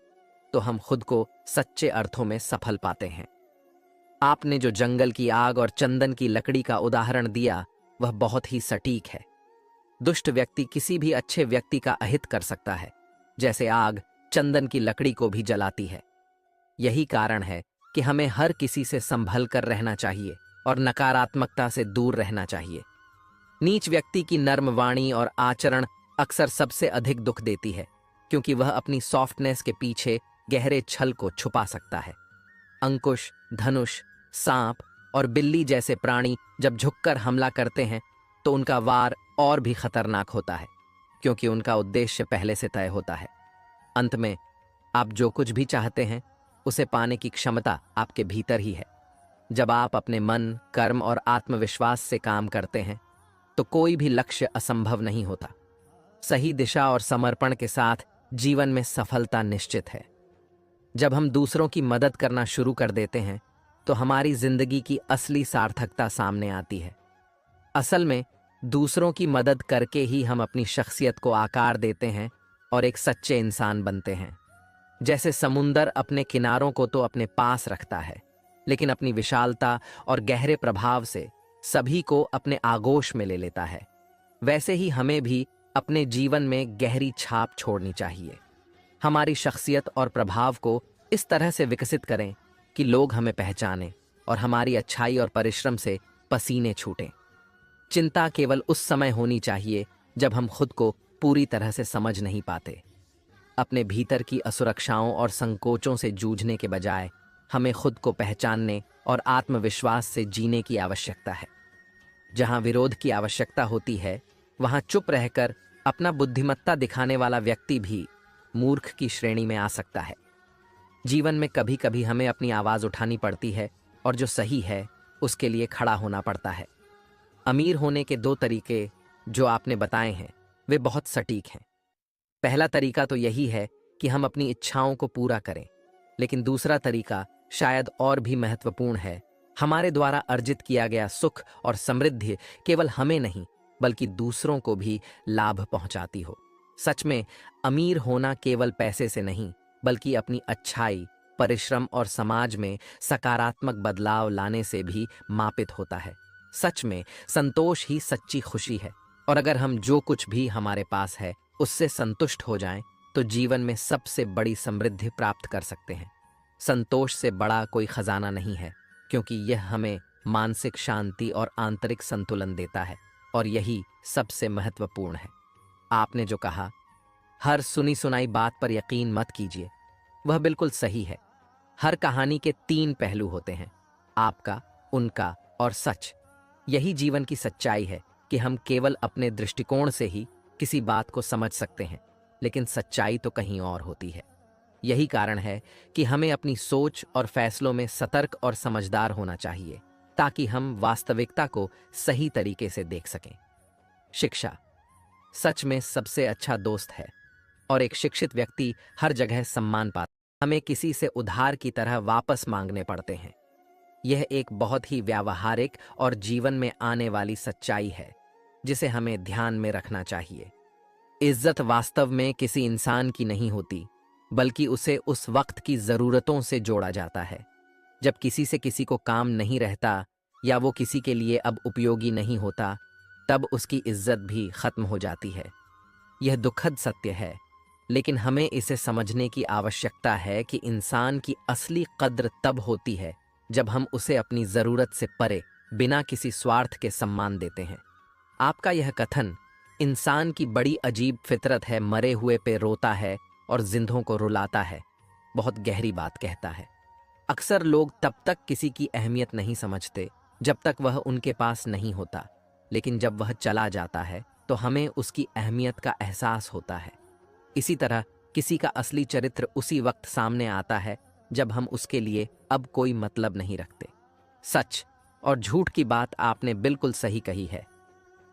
तो हम खुद को सच्चे अर्थों में सफल पाते हैं। आपने जो जंगल की आग और चंदन की लकड़ी का उदाहरण दिया वह बहुत ही सटीक है। दुष्ट व्यक्ति किसी भी अच्छे व्यक्ति का अहित कर सकता है, जैसे आग चंदन की लकड़ी को भी जलाती है। यही कारण है कि हमें हर किसी से संभल कर रहना चाहिए और नकारात्मकता से दूर रहना चाहिए। नीच व्यक्ति की नर्म वाणी और आचरण अक्सर सबसे अधिक दुख देती है, क्योंकि वह अपनी सॉफ्टनेस के पीछे गहरे छल को छुपा सकता है। अंकुश, धनुष, सांप और बिल्ली जैसे प्राणी जब झुककर हमला करते हैं तो उनका वार और भी खतरनाक होता है, क्योंकि उनका उद्देश्य पहले से तय होता है। अंत में आप जो कुछ भी चाहते हैं उसे पाने की क्षमता आपके भीतर ही है। जब आप अपने मन, कर्म और आत्मविश्वास से काम करते हैं तो कोई भी लक्ष्य असंभव नहीं होता। सही दिशा और समर्पण के साथ जीवन में सफलता निश्चित है। जब हम दूसरों की मदद करना शुरू कर देते हैं तो हमारी जिंदगी की असली सार्थकता सामने आती है। असल में दूसरों की मदद करके ही हम अपनी शख्सियत को आकार देते हैं और एक सच्चे इंसान बनते हैं। जैसे समुंदर अपने किनारों को तो अपने पास रखता है, लेकिन अपनी विशालता और गहरे प्रभाव से सभी को अपने आगोश में ले लेता है, वैसे ही हमें भी अपने जीवन में गहरी छाप छोड़नी चाहिए। हमारी शख्सियत और प्रभाव को इस तरह से विकसित करें कि लोग हमें पहचानें और हमारी अच्छाई और परिश्रम से पसीने छूटें। चिंता केवल उस समय होनी चाहिए जब हम खुद को पूरी तरह से समझ नहीं पाते। अपने भीतर की असुरक्षाओं और संकोचों से जूझने के बजाय हमें खुद को पहचानने और आत्मविश्वास से जीने की आवश्यकता है। जहां विरोध की आवश्यकता होती है, वहां चुप रहकर अपना बुद्धिमत्ता दिखाने वाला व्यक्ति भी मूर्ख की श्रेणी में आ सकता है। जीवन में कभी कभी हमें अपनी आवाज उठानी पड़ती है और जो सही है उसके लिए खड़ा होना पड़ता है। अमीर होने के दो तरीके जो आपने बताए हैं वे बहुत सटीक हैं। पहला तरीका तो यही है कि हम अपनी इच्छाओं को पूरा करें, लेकिन दूसरा तरीका शायद और भी महत्वपूर्ण है। हमारे द्वारा अर्जित किया गया सुख और समृद्धि केवल हमें नहीं बल्कि दूसरों को भी लाभ पहुंचाती हो। सच में अमीर होना केवल पैसे से नहीं बल्कि अपनी अच्छाई, परिश्रम और समाज में सकारात्मक बदलाव लाने से भी मापित होता है। सच में संतोष ही सच्ची खुशी है, और अगर हम जो कुछ भी हमारे पास है उससे संतुष्ट हो जाएं तो जीवन में सबसे बड़ी समृद्धि प्राप्त कर सकते हैं। संतोष से बड़ा कोई खजाना नहीं है, क्योंकि यह हमें मानसिक शांति और आंतरिक संतुलन देता है, और यही सबसे महत्वपूर्ण है। आपने जो कहा, हर सुनी सुनाई बात पर यकीन मत कीजिए, वह बिल्कुल सही है। हर कहानी के 3 पहलू होते हैं, आपका, उनका और सच। यही जीवन की सच्चाई है कि हम केवल अपने दृष्टिकोण से ही किसी बात को समझ सकते हैं, लेकिन सच्चाई तो कहीं और होती है। यही कारण है कि हमें अपनी सोच और फैसलों में सतर्क और समझदार होना चाहिए। ताकि हम वास्तविकता को सही तरीके से देख सकें। शिक्षा सच में सबसे अच्छा दोस्त है और एक शिक्षित व्यक्ति हर जगह सम्मान पाता है। हमें किसी से उधार की तरह वापस मांगने पड़ते हैं। यह एक बहुत ही व्यावहारिक और जीवन में आने वाली सच्चाई है जिसे हमें ध्यान में रखना चाहिए। इज्जत वास्तव में किसी इंसान की नहीं होती, बल्कि उसे उस वक्त की जरूरतों से जोड़ा जाता है जब किसी से किसी को काम नहीं रहता या वो किसी के लिए अब उपयोगी नहीं होता, तब उसकी इज्जत भी खत्म हो जाती है। यह दुखद सत्य है, लेकिन हमें इसे समझने की आवश्यकता है कि इंसान की असली कद्र तब होती है जब हम उसे अपनी जरूरत से परे बिना किसी स्वार्थ के सम्मान देते हैं। आपका यह कथन इंसान की बड़ी अजीब फितरत है, मरे हुए पे रोता है और जिंदों को रुलाता है, बहुत गहरी बात कहता है। अक्सर लोग तब तक किसी की अहमियत नहीं समझते जब तक वह उनके पास नहीं होता, लेकिन जब वह चला जाता है तो हमें उसकी अहमियत का एहसास होता है। इसी तरह किसी का असली चरित्र उसी वक्त सामने आता है जब हम उसके लिए अब कोई मतलब नहीं रखते। सच और झूठ की बात आपने बिल्कुल सही कही है।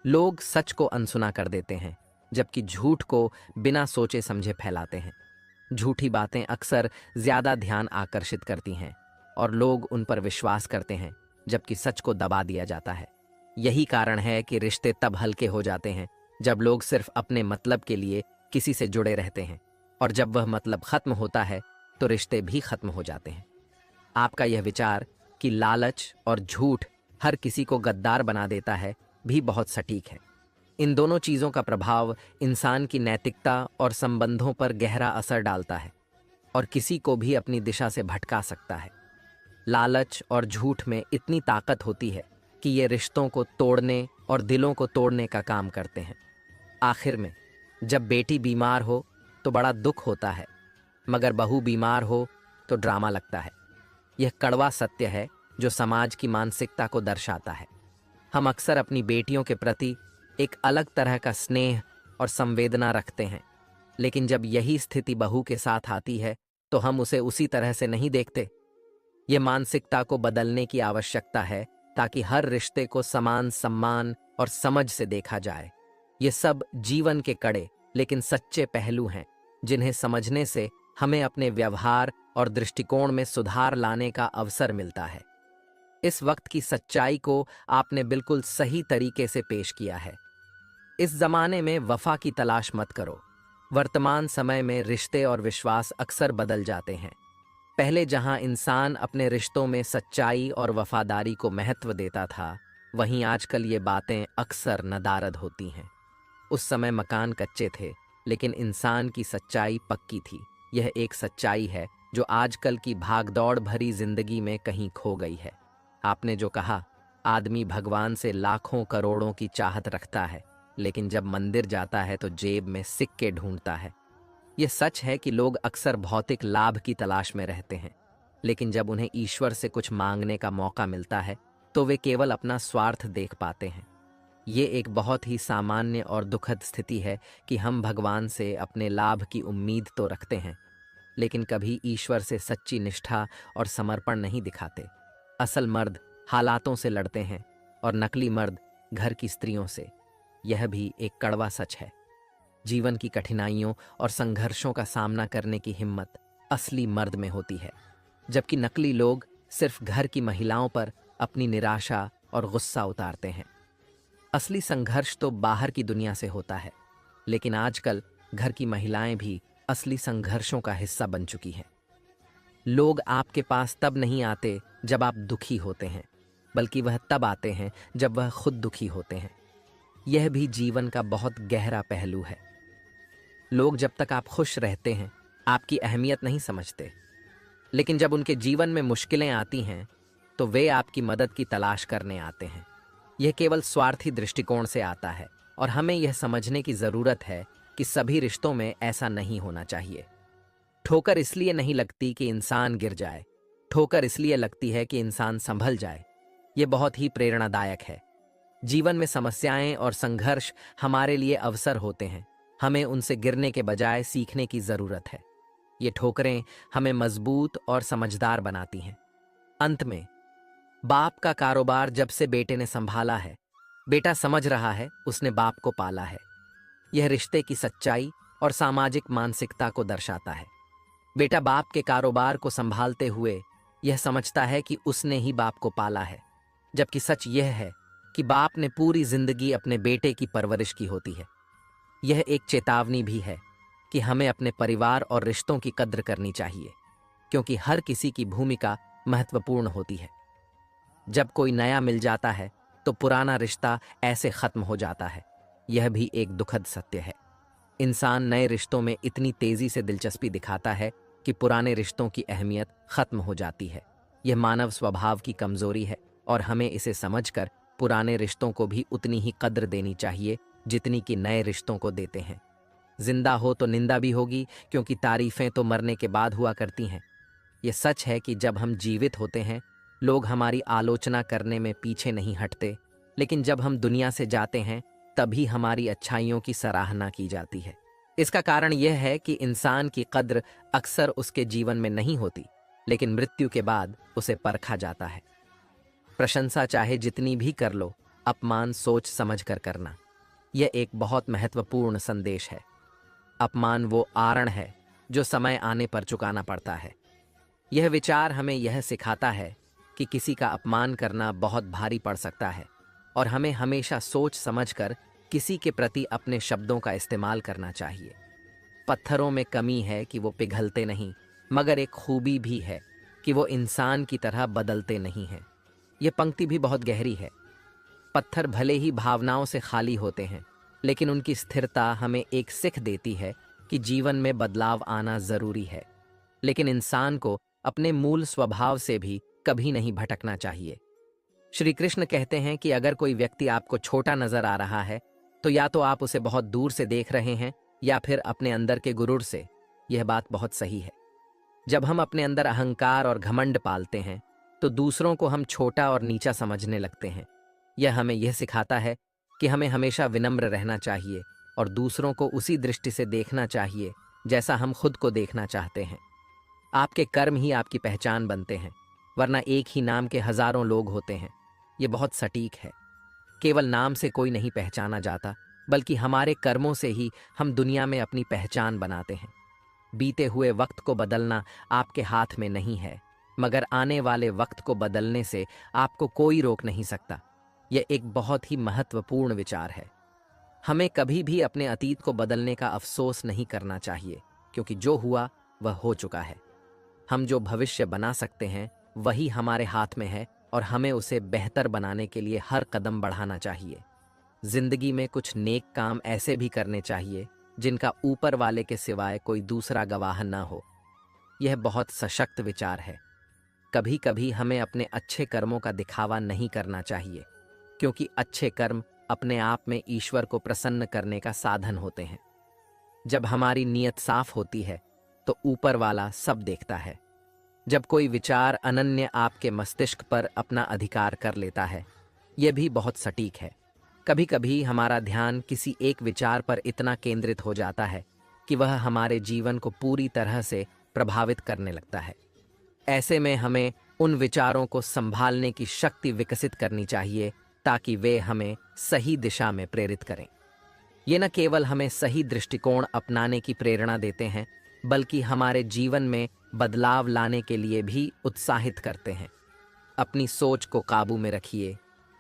लोग सच को अनसुना कर देते हैं, जबकि झूठ को बिना सोचे समझे फैलाते हैं। झूठी बातें अक्सर ज्यादा ध्यान आकर्षित करती हैं और लोग उन पर विश्वास करते हैं, जबकि सच को दबा दिया जाता है। यही कारण है कि रिश्ते तब हल्के हो जाते हैं जब लोग सिर्फ अपने मतलब के लिए किसी से जुड़े रहते हैं, और जब वह मतलब खत्म होता है तो रिश्ते भी खत्म हो जाते हैं। आपका यह विचार कि लालच और झूठ हर किसी को गद्दार बना देता है भी बहुत सटीक है। इन दोनों चीजों का प्रभाव इंसान की नैतिकता और संबंधों पर गहरा असर डालता है और किसी को भी अपनी दिशा से भटका सकता है। लालच और झूठ में इतनी ताकत होती है कि ये रिश्तों को तोड़ने और दिलों को तोड़ने का काम करते हैं। आखिर में जब बेटी बीमार हो तो बड़ा दुख होता है, मगर बहू बीमार हो तो ड्रामा लगता है। यह कड़वा सत्य है जो समाज की मानसिकता को दर्शाता है। हम अक्सर अपनी बेटियों के प्रति एक अलग तरह का स्नेह और संवेदना रखते हैं, लेकिन जब यही स्थिति बहू के साथ आती है तो हम उसे उसी तरह से नहीं देखते। यह मानसिकता को बदलने की आवश्यकता है ताकि हर रिश्ते को समान सम्मान और समझ से देखा जाए। ये सब जीवन के कड़े लेकिन सच्चे पहलू हैं जिन्हें समझने से हमें अपने व्यवहार और दृष्टिकोण में सुधार लाने का अवसर मिलता है। इस वक्त की सच्चाई को आपने बिल्कुल सही तरीके से पेश किया है। इस जमाने में वफा की तलाश मत करो। वर्तमान समय में रिश्ते और विश्वास अक्सर बदल जाते हैं। पहले जहां इंसान अपने रिश्तों में सच्चाई और वफादारी को महत्व देता था, वहीं आजकल ये बातें अक्सर नदारद होती हैं। उस समय मकान कच्चे थे, लेकिन इंसान की सच्चाई पक्की थी। यह एक सच्चाई है जो आजकल की भागदौड़ भरी जिंदगी में कहीं खो गई है। आपने जो कहा, आदमी भगवान से लाखों करोड़ों की चाहत रखता है, लेकिन जब मंदिर जाता है तो जेब में सिक्के ढूंढता है। यह सच है कि लोग अक्सर भौतिक लाभ की तलाश में रहते हैं, लेकिन जब उन्हें ईश्वर से कुछ मांगने का मौका मिलता है तो वे केवल अपना स्वार्थ देख पाते हैं। ये एक बहुत ही सामान्य और दुखद स्थिति है कि हम भगवान से अपने लाभ की उम्मीद तो रखते हैं, लेकिन कभी ईश्वर से सच्ची निष्ठा और समर्पण नहीं दिखाते। असल मर्द हालातों से लड़ते हैं और नकली मर्द घर की स्त्रियों से। यह भी एक कड़वा सच है। जीवन की कठिनाइयों और संघर्षों का सामना करने की हिम्मत असली मर्द में होती है, जबकि नकली लोग सिर्फ घर की महिलाओं पर अपनी निराशा और गुस्सा उतारते हैं। असली संघर्ष तो बाहर की दुनिया से होता है, लेकिन आजकल घर की महिलाएं भी असली संघर्षों का हिस्सा बन चुकी हैं। लोग आपके पास तब नहीं आते जब आप दुखी होते हैं, बल्कि वह तब आते हैं जब वह खुद दुखी होते हैं। यह भी जीवन का बहुत गहरा पहलू है। लोग जब तक आप खुश रहते हैं आपकी अहमियत नहीं समझते, लेकिन जब उनके जीवन में मुश्किलें आती हैं तो वे आपकी मदद की तलाश करने आते हैं। यह केवल स्वार्थी दृष्टिकोण से आता है और हमें यह समझने की जरूरत है कि सभी रिश्तों में ऐसा नहीं होना चाहिए। ठोकर इसलिए नहीं लगती कि इंसान गिर जाए, ठोकर इसलिए लगती है कि इंसान संभल जाए। यह बहुत ही प्रेरणादायक है। जीवन में समस्याएं और संघर्ष हमारे लिए अवसर होते हैं। हमें उनसे गिरने के बजाय सीखने की जरूरत है। ये ठोकरें हमें मजबूत और समझदार बनाती हैं। अंत में बाप का कारोबार जब से बेटे ने संभाला है, बेटा समझ रहा है उसने बाप को पाला है। यह रिश्ते की सच्चाई और सामाजिक मानसिकता को दर्शाता है। बेटा बाप के कारोबार को संभालते हुए यह समझता है कि उसने ही बाप को पाला है, जबकि सच यह है कि बाप ने पूरी जिंदगी अपने बेटे की परवरिश की होती है। यह एक चेतावनी भी है कि हमें अपने परिवार और रिश्तों की कद्र करनी चाहिए, क्योंकि हर किसी की भूमिका महत्वपूर्ण होती है। जब कोई नया मिल जाता है तो पुराना रिश्ता ऐसे खत्म हो जाता है। यह भी एक दुखद सत्य है। इंसान नए रिश्तों में इतनी तेजी से दिलचस्पी दिखाता है कि पुराने रिश्तों की अहमियत खत्म हो जाती है। यह मानव स्वभाव की कमजोरी है और हमें इसे समझकर पुराने रिश्तों को भी उतनी ही कद्र देनी चाहिए जितनी कि नए रिश्तों को देते हैं। जिंदा हो तो निंदा भी होगी, क्योंकि तारीफें तो मरने के बाद हुआ करती हैं। यह सच है कि जब हम जीवित होते हैं लोग हमारी आलोचना करने में पीछे नहीं हटते, लेकिन जब हम दुनिया से जाते हैं तभी हमारी अच्छाइयों की सराहना की जाती है। इसका कारण यह है कि इंसान की कद्र अक्सर उसके जीवन में नहीं होती, लेकिन मृत्यु के बाद उसे परखा जाता है। प्रशंसा चाहे जितनी भी कर लो, अपमान सोच समझ कर करना। यह एक बहुत महत्वपूर्ण संदेश है। अपमान वो आरण है जो समय आने पर चुकाना पड़ता है। यह विचार हमें यह सिखाता है कि किसी का अपमान करना बहुत भारी पड़ सकता है और हमें हमेशा सोच समझकर किसी के प्रति अपने शब्दों का इस्तेमाल करना चाहिए। पत्थरों में कमी है कि वो पिघलते नहीं, मगर एक खूबी भी है कि वो इंसान की तरह बदलते नहीं हैं। यह पंक्ति भी बहुत गहरी है। पत्थर भले ही भावनाओं से खाली होते हैं, लेकिन उनकी स्थिरता हमें एक सीख देती है कि जीवन में बदलाव आना जरूरी है। लेकिन इंसान को अपने मूल स्वभाव से भी कभी नहीं भटकना चाहिए। श्री कृष्ण कहते हैं कि अगर कोई व्यक्ति आपको छोटा नजर आ रहा है तो या तो आप उसे बहुत दूर से देख रहे हैं या फिर अपने अंदर के गुरूर से। यह बात बहुत सही है। जब हम अपने अंदर अहंकार और घमंड पालते हैं तो दूसरों को हम छोटा और नीचा समझने लगते हैं। यह हमें यह सिखाता है कि हमें हमेशा विनम्र रहना चाहिए और दूसरों को उसी दृष्टि से देखना चाहिए जैसा हम खुद को देखना चाहते हैं। आपके कर्म ही आपकी पहचान बनते हैं, वरना एक ही नाम के हजारों लोग होते हैं। ये बहुत सटीक है। केवल नाम से कोई नहीं पहचाना जाता, बल्कि हमारे कर्मों से ही हम दुनिया में अपनी पहचान बनाते हैं। बीते हुए वक्त को बदलना आपके हाथ में नहीं है, मगर आने वाले वक्त को बदलने से आपको कोई रोक नहीं सकता। यह एक बहुत ही महत्वपूर्ण विचार है। हमें कभी भी अपने अतीत को बदलने का अफसोस नहीं करना चाहिए, क्योंकि जो हुआ वह हो चुका है। हम जो भविष्य बना सकते हैं वही हमारे हाथ में है और हमें उसे बेहतर बनाने के लिए हर कदम बढ़ाना चाहिए। जिंदगी में कुछ नेक काम ऐसे भी करने चाहिए जिनका ऊपर वाले के सिवाय कोई दूसरा गवाह न हो। यह बहुत सशक्त विचार है। कभी कभी हमें अपने अच्छे कर्मों का दिखावा नहीं करना चाहिए, क्योंकि अच्छे कर्म अपने आप में ईश्वर को प्रसन्न करने का साधन होते हैं। जब हमारी नीयत साफ होती है तो ऊपर वाला सब देखता है। जब कोई विचार अनन्य आपके मस्तिष्क पर अपना अधिकार कर लेता है, यह भी बहुत सटीक है। कभी कभी हमारा ध्यान किसी एक विचार पर इतना केंद्रित हो जाता है कि वह हमारे जीवन को पूरी तरह से प्रभावित करने लगता है। ऐसे में हमें उन विचारों को संभालने की शक्ति विकसित करनी चाहिए ताकि वे हमें सही दिशा में प्रेरित करें। ये न केवल हमें सही दृष्टिकोण अपनाने की प्रेरणा देते हैं, बल्कि हमारे जीवन में बदलाव लाने के लिए भी उत्साहित करते हैं। अपनी सोच को काबू में रखिए,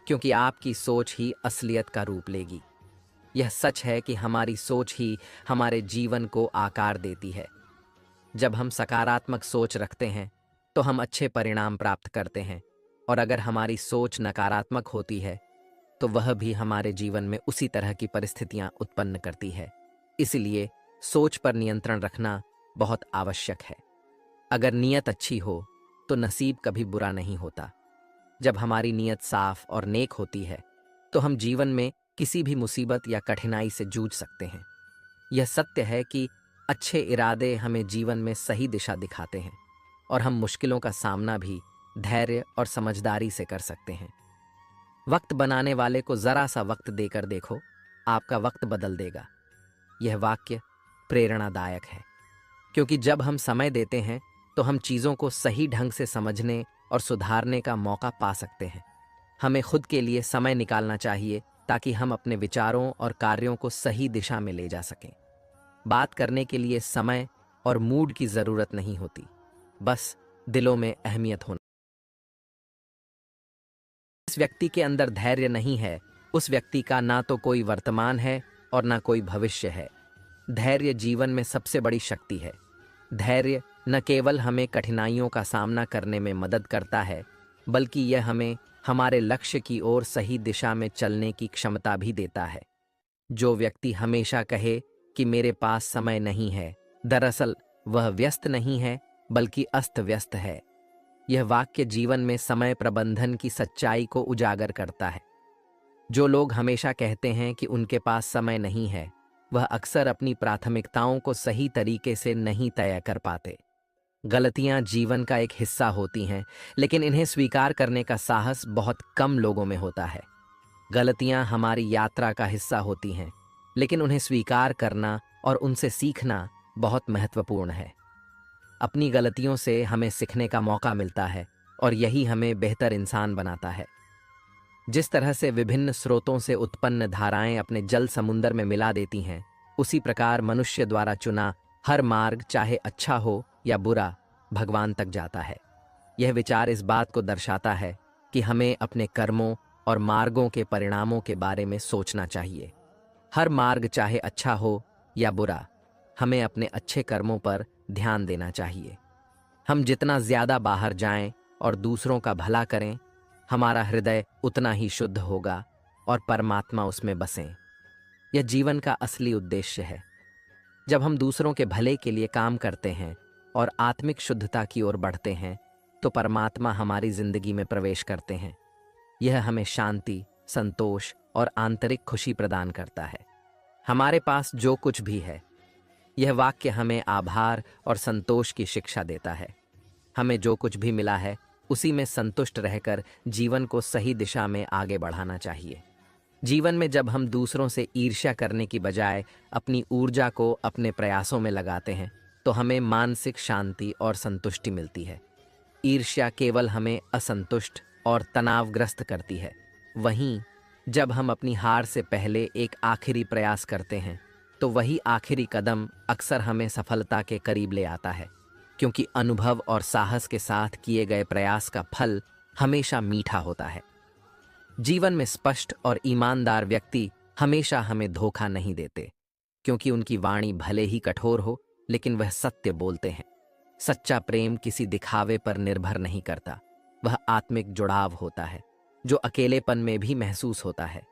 क्योंकि आपकी सोच ही असलियत का रूप लेगी। यह सच है कि हमारी सोच ही हमारे जीवन को आकार देती है। जब हम सकारात्मक सोच रखते हैं तो हम अच्छे परिणाम प्राप्त करते हैं, और अगर हमारी सोच नकारात्मक होती है तो वह भी हमारे जीवन में उसी तरह की परिस्थितियां उत्पन्न करती है। इसलिए सोच पर नियंत्रण रखना बहुत आवश्यक है। अगर नीयत अच्छी हो तो नसीब कभी बुरा नहीं होता। जब हमारी नीयत साफ और नेक होती है तो हम जीवन में किसी भी मुसीबत या कठिनाई से जूझ सकते हैं। यह सत्य है कि अच्छे इरादे हमें जीवन में सही दिशा दिखाते हैं और हम मुश्किलों का सामना भी धैर्य और समझदारी से कर सकते हैं। वक्त बनाने वाले को जरा सा वक्त देकर देखो, आपका वक्त बदल देगा। यह वाक्य प्रेरणादायक है, क्योंकि जब हम समय देते हैं तो हम चीज़ों को सही ढंग से समझने और सुधारने का मौका पा सकते हैं। हमें खुद के लिए समय निकालना चाहिए ताकि हम अपने विचारों और कार्यों को सही दिशा में ले जा सकें। बात करने के लिए समय और मूड की जरूरत नहीं होती, बस दिलों में अहमियत होना। जिस व्यक्ति के अंदर धैर्य नहीं है, उस व्यक्ति का ना तो कोई वर्तमान है और ना कोई भविष्य है। धैर्य जीवन में सबसे बड़ी शक्ति है। धैर्य न केवल हमें कठिनाइयों का सामना करने में मदद करता है, बल्कि यह हमें हमारे लक्ष्य की ओर सही दिशा में चलने की क्षमता भी देता है। जो व्यक्ति हमेशा कहे कि मेरे पास समय नहीं है, दरअसल वह व्यस्त नहीं है बल्कि अस्त व्यस्त है। यह वाक्य जीवन में समय प्रबंधन की सच्चाई को उजागर करता है। जो लोग हमेशा कहते हैं कि उनके पास समय नहीं है, वह अक्सर अपनी प्राथमिकताओं को सही तरीके से नहीं तय कर पाते। गलतियां जीवन का एक हिस्सा होती हैं, लेकिन इन्हें स्वीकार करने का साहस बहुत कम लोगों में होता है। गलतियां हमारी यात्रा का हिस्सा होती हैं, लेकिन उन्हें स्वीकार करना और उनसे सीखना बहुत महत्वपूर्ण है। अपनी गलतियों से हमें सीखने का मौका मिलता है और यही हमें बेहतर इंसान बनाता है। जिस तरह से विभिन्न स्रोतों से उत्पन्न धाराएं अपने जल समुद्र में मिला देती हैं, उसी प्रकार मनुष्य द्वारा चुना हर मार्ग, चाहे अच्छा हो या बुरा, भगवान तक जाता है। यह विचार इस बात को दर्शाता है कि हमें अपने कर्मों और मार्गों के परिणामों के बारे में सोचना चाहिए। हर मार्ग, चाहे अच्छा हो या बुरा, हमें अपने अच्छे कर्मों पर ध्यान देना चाहिए। हम जितना ज्यादा बाहर जाएं और दूसरों का भला करें, हमारा हृदय उतना ही शुद्ध होगा और परमात्मा उसमें बसें। यह जीवन का असली उद्देश्य है। जब हम दूसरों के भले के लिए काम करते हैं और आत्मिक शुद्धता की ओर बढ़ते हैं, तो परमात्मा हमारी जिंदगी में प्रवेश करते हैं। यह हमें शांति, संतोष और आंतरिक खुशी प्रदान करता है। हमारे पास जो कुछ भी है, यह वाक्य हमें आभार और संतोष की शिक्षा देता है। हमें जो कुछ भी मिला है, उसी में संतुष्ट रहकर जीवन को सही दिशा में आगे बढ़ाना चाहिए। जीवन में जब हम दूसरों से ईर्ष्या करने की बजाय अपनी ऊर्जा को अपने प्रयासों में लगाते हैं, तो हमें मानसिक शांति और संतुष्टि मिलती है। ईर्ष्या केवल हमें असंतुष्ट और तनावग्रस्त करती है। वहीं जब हम अपनी हार से पहले एक आखिरी प्रयास करते हैं, तो वही आखिरी कदम अक्सर हमें सफलता के करीब ले आता है, क्योंकि अनुभव और साहस के साथ किए गए प्रयास का फल हमेशा मीठा होता है। जीवन में स्पष्ट और ईमानदार व्यक्ति हमेशा हमें धोखा नहीं देते, क्योंकि उनकी वाणी भले ही कठोर हो, लेकिन वह सत्य बोलते हैं। सच्चा प्रेम किसी दिखावे पर निर्भर नहीं करता, वह आत्मिक जुड़ाव होता है जो अकेलेपन में भी महसूस होता है।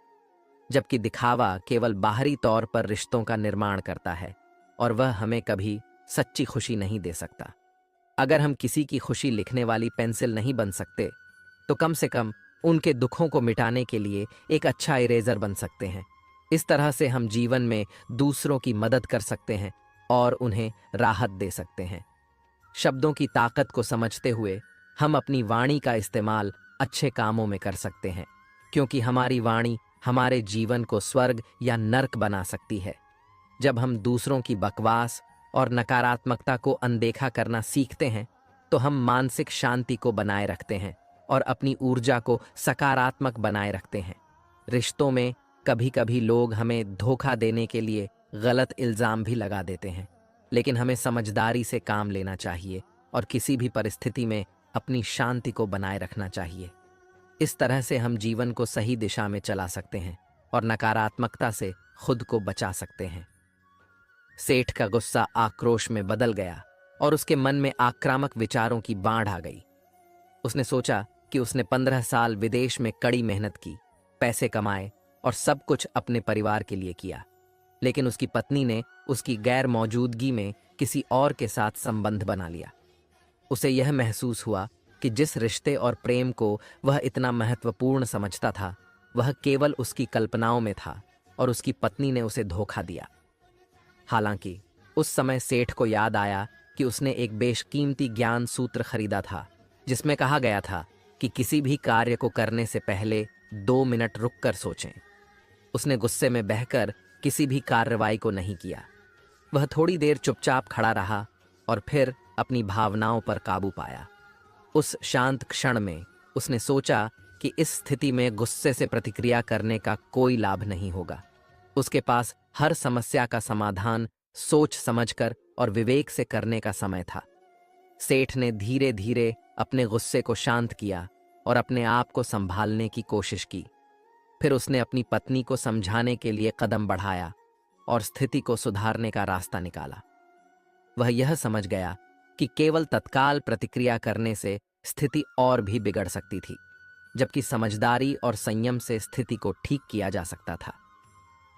जबकि दिखावा केवल बाहरी तौर पर रिश्तों का निर्माण करता है और वह हमें कभी सच्ची खुशी नहीं दे सकता। अगर हम किसी की खुशी लिखने वाली पेंसिल नहीं बन सकते, तो कम से कम उनके दुखों को मिटाने के लिए एक अच्छा इरेजर बन सकते हैं। इस तरह से हम जीवन में दूसरों की मदद कर सकते हैं और उन्हें राहत दे सकते हैं। शब्दों की ताकत को समझते हुए हम अपनी वाणी का इस्तेमाल अच्छे कामों में कर सकते हैं, क्योंकि हमारी वाणी हमारे जीवन को स्वर्ग या नर्क बना सकती है। जब हम दूसरों की बकवास और नकारात्मकता को अनदेखा करना सीखते हैं, तो हम मानसिक शांति को बनाए रखते हैं और अपनी ऊर्जा को सकारात्मक बनाए रखते हैं। रिश्तों में कभी कभी लोग हमें धोखा देने के लिए गलत इल्जाम भी लगा देते हैं, लेकिन हमें समझदारी से काम लेना चाहिए और किसी भी परिस्थिति में अपनी शांति को बनाए रखना चाहिए। इस तरह से हम जीवन को सही दिशा में चला सकते हैं और नकारात्मकता से खुद को बचा सकते हैं। सेठ का गुस्सा आक्रोश में बदल गया और उसके मन में आक्रामक विचारों की बाढ़ आ गई। उसने सोचा कि उसने 15 साल विदेश में कड़ी मेहनत की, पैसे कमाए और सब कुछ अपने परिवार के लिए किया, लेकिन उसकी पत्नी ने उसकी गैर मौजूदगी में किसी और के साथ संबंध बना लिया। उसे यह महसूस हुआ कि जिस रिश्ते और प्रेम को वह इतना महत्वपूर्ण समझता था, वह केवल उसकी कल्पनाओं में था और उसकी पत्नी ने उसे धोखा दिया। हालांकि उस समय सेठ को याद आया कि उसने एक बेशकीमती ज्ञान सूत्र खरीदा था, जिसमें कहा गया था कि किसी भी कार्य को करने से पहले 2 मिनट रुककर सोचें। उसने गुस्से में बहकर किसी भी कार्रवाई को नहीं किया। वह थोड़ी देर चुपचाप खड़ा रहा और फिर अपनी भावनाओं पर काबू पाया। उस शांत क्षण में उसने सोचा कि इस स्थिति में गुस्से से प्रतिक्रिया करने का कोई लाभ नहीं होगा। उसके पास हर समस्या का समाधान सोच समझकर और विवेक से करने का समय था। सेठ ने धीरे धीरे अपने गुस्से को शांत किया और अपने आप को संभालने की कोशिश की। फिर उसने अपनी पत्नी को समझाने के लिए कदम बढ़ाया और स्थिति को सुधारने का रास्ता निकाला। वह यह समझ गया कि केवल तत्काल प्रतिक्रिया करने से स्थिति और भी बिगड़ सकती थी, जबकि समझदारी और संयम से स्थिति को ठीक किया जा सकता था।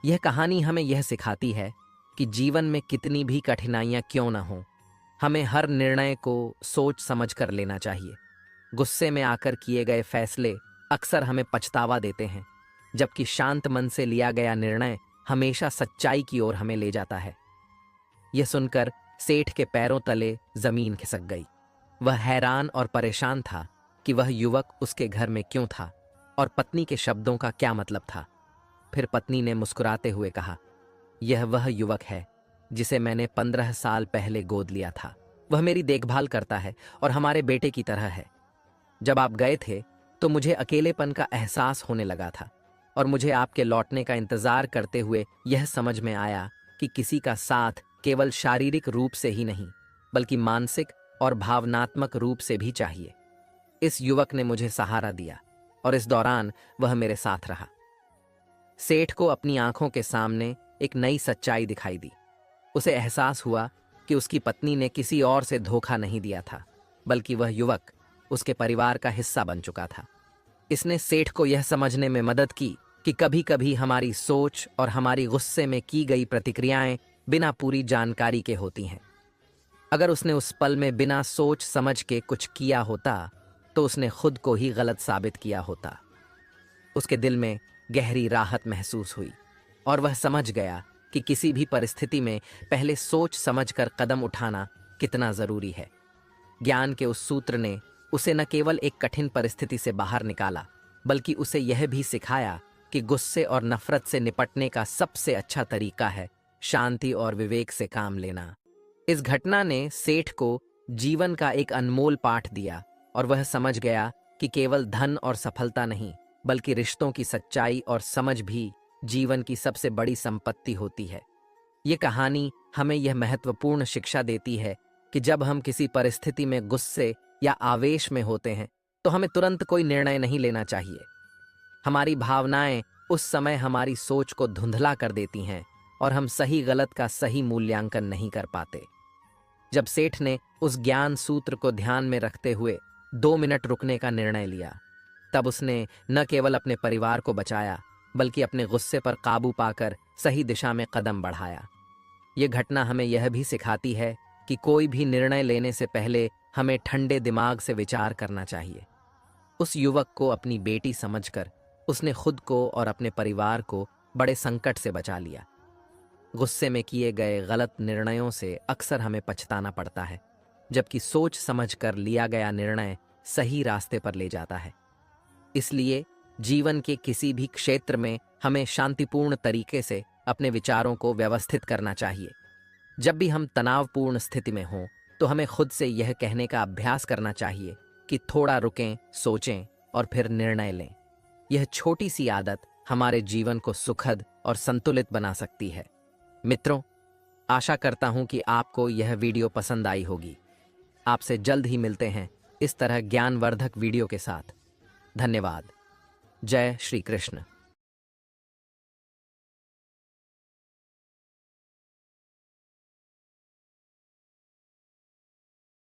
यह कहानी हमें यह सिखाती है कि जीवन में कितनी भी कठिनाइयां क्यों न हों, हमें हर निर्णय को सोच समझ कर लेना चाहिए। गुस्से में आकर किए गए फैसले अक्सर हमें पछतावा देते हैं, जबकि शांत मन से लिया गया निर्णय हमेशा सच्चाई की ओर हमें ले जाता है। यह सुनकर सेठ के पैरों तले जमीन खिसक गई। वह हैरान और परेशान था कि वह युवक उसके घर में क्यों था और पत्नी के शब्दों का क्या मतलब था। फिर पत्नी ने मुस्कुराते हुए कहा, यह वह युवक है जिसे मैंने 15 साल पहले गोद लिया था। वह मेरी देखभाल करता है और हमारे बेटे की तरह है। जब आप गए थे तो मुझे अकेलेपन का एहसास होने लगा था और मुझे आपके लौटने का इंतजार करते हुए यह समझ में आया कि किसी का साथ केवल शारीरिक रूप से ही नहीं, बल्कि मानसिक और भावनात्मक रूप से भी चाहिए। इस युवक ने मुझे सहारा दिया और इस दौरान वह मेरे साथ रहा। सेठ को अपनी आंखों के सामने एक नई सच्चाई दिखाई दी। उसे एहसास हुआ कि उसकी पत्नी ने किसी और से धोखा नहीं दिया था, बल्कि वह युवक उसके परिवार का हिस्सा बन चुका था। इसने सेठ को यह समझने में मदद की कि कभी कभी हमारी सोच और हमारी गुस्से में की गई प्रतिक्रियाएं बिना पूरी जानकारी के होती हैं। अगर उसने उस पल में बिना सोच समझ के कुछ किया होता तो उसने खुद को ही गलत साबित किया होता। उसके दिल में गहरी राहत महसूस हुई और वह समझ गया कि किसी भी परिस्थिति में पहले सोच समझकर कदम उठाना कितना जरूरी है। ज्ञान के उस सूत्र ने उसे न केवल एक कठिन परिस्थिति से बाहर निकाला, बल्कि उसे यह भी सिखाया कि गुस्से और नफरत से निपटने का सबसे अच्छा तरीका है शांति और विवेक से काम लेना। इस घटना ने सेठ को जीवन का एक अनमोल पाठ दिया और वह समझ गया कि केवल धन और सफलता नहीं, बल्कि रिश्तों की सच्चाई और समझ भी जीवन की सबसे बड़ी संपत्ति होती है। ये कहानी हमें यह महत्वपूर्ण शिक्षा देती है कि जब हम किसी परिस्थिति में गुस्से या आवेश में होते हैं तो हमें तुरंत कोई निर्णय नहीं लेना चाहिए। हमारी भावनाएं उस समय हमारी सोच को धुंधला कर देती हैं और हम सही गलत का सही मूल्यांकन नहीं कर पाते। जब सेठ ने उस ज्ञान सूत्र को ध्यान में रखते हुए 2 मिनट रुकने का निर्णय लिया, तब उसने न केवल अपने परिवार को बचाया, बल्कि अपने गुस्से पर काबू पाकर सही दिशा में कदम बढ़ाया। यह घटना हमें यह भी सिखाती है कि कोई भी निर्णय लेने से पहले हमें ठंडे दिमाग से विचार करना चाहिए। उस युवक को अपनी बेटी समझकर उसने खुद को और अपने परिवार को बड़े संकट से बचा लिया। गुस्से में किए गए गलत निर्णयों से अक्सर हमें पछताना पड़ता है, जबकि सोच समझकर लिया गया निर्णय सही रास्ते पर ले जाता है। इसलिए जीवन के किसी भी क्षेत्र में हमें शांतिपूर्ण तरीके से अपने विचारों को व्यवस्थित करना चाहिए। जब भी हम तनावपूर्ण स्थिति में हों तो हमें खुद से यह कहने का अभ्यास करना चाहिए कि थोड़ा रुकें, सोचें और फिर निर्णय लें। यह छोटी सी आदत हमारे जीवन को सुखद और संतुलित बना सकती है। मित्रों, आशा करता हूं कि आपको यह वीडियो पसंद आई होगी। आपसे जल्द ही मिलते हैं इस तरह ज्ञानवर्धक वीडियो के साथ। धन्यवाद। जय श्री कृष्ण।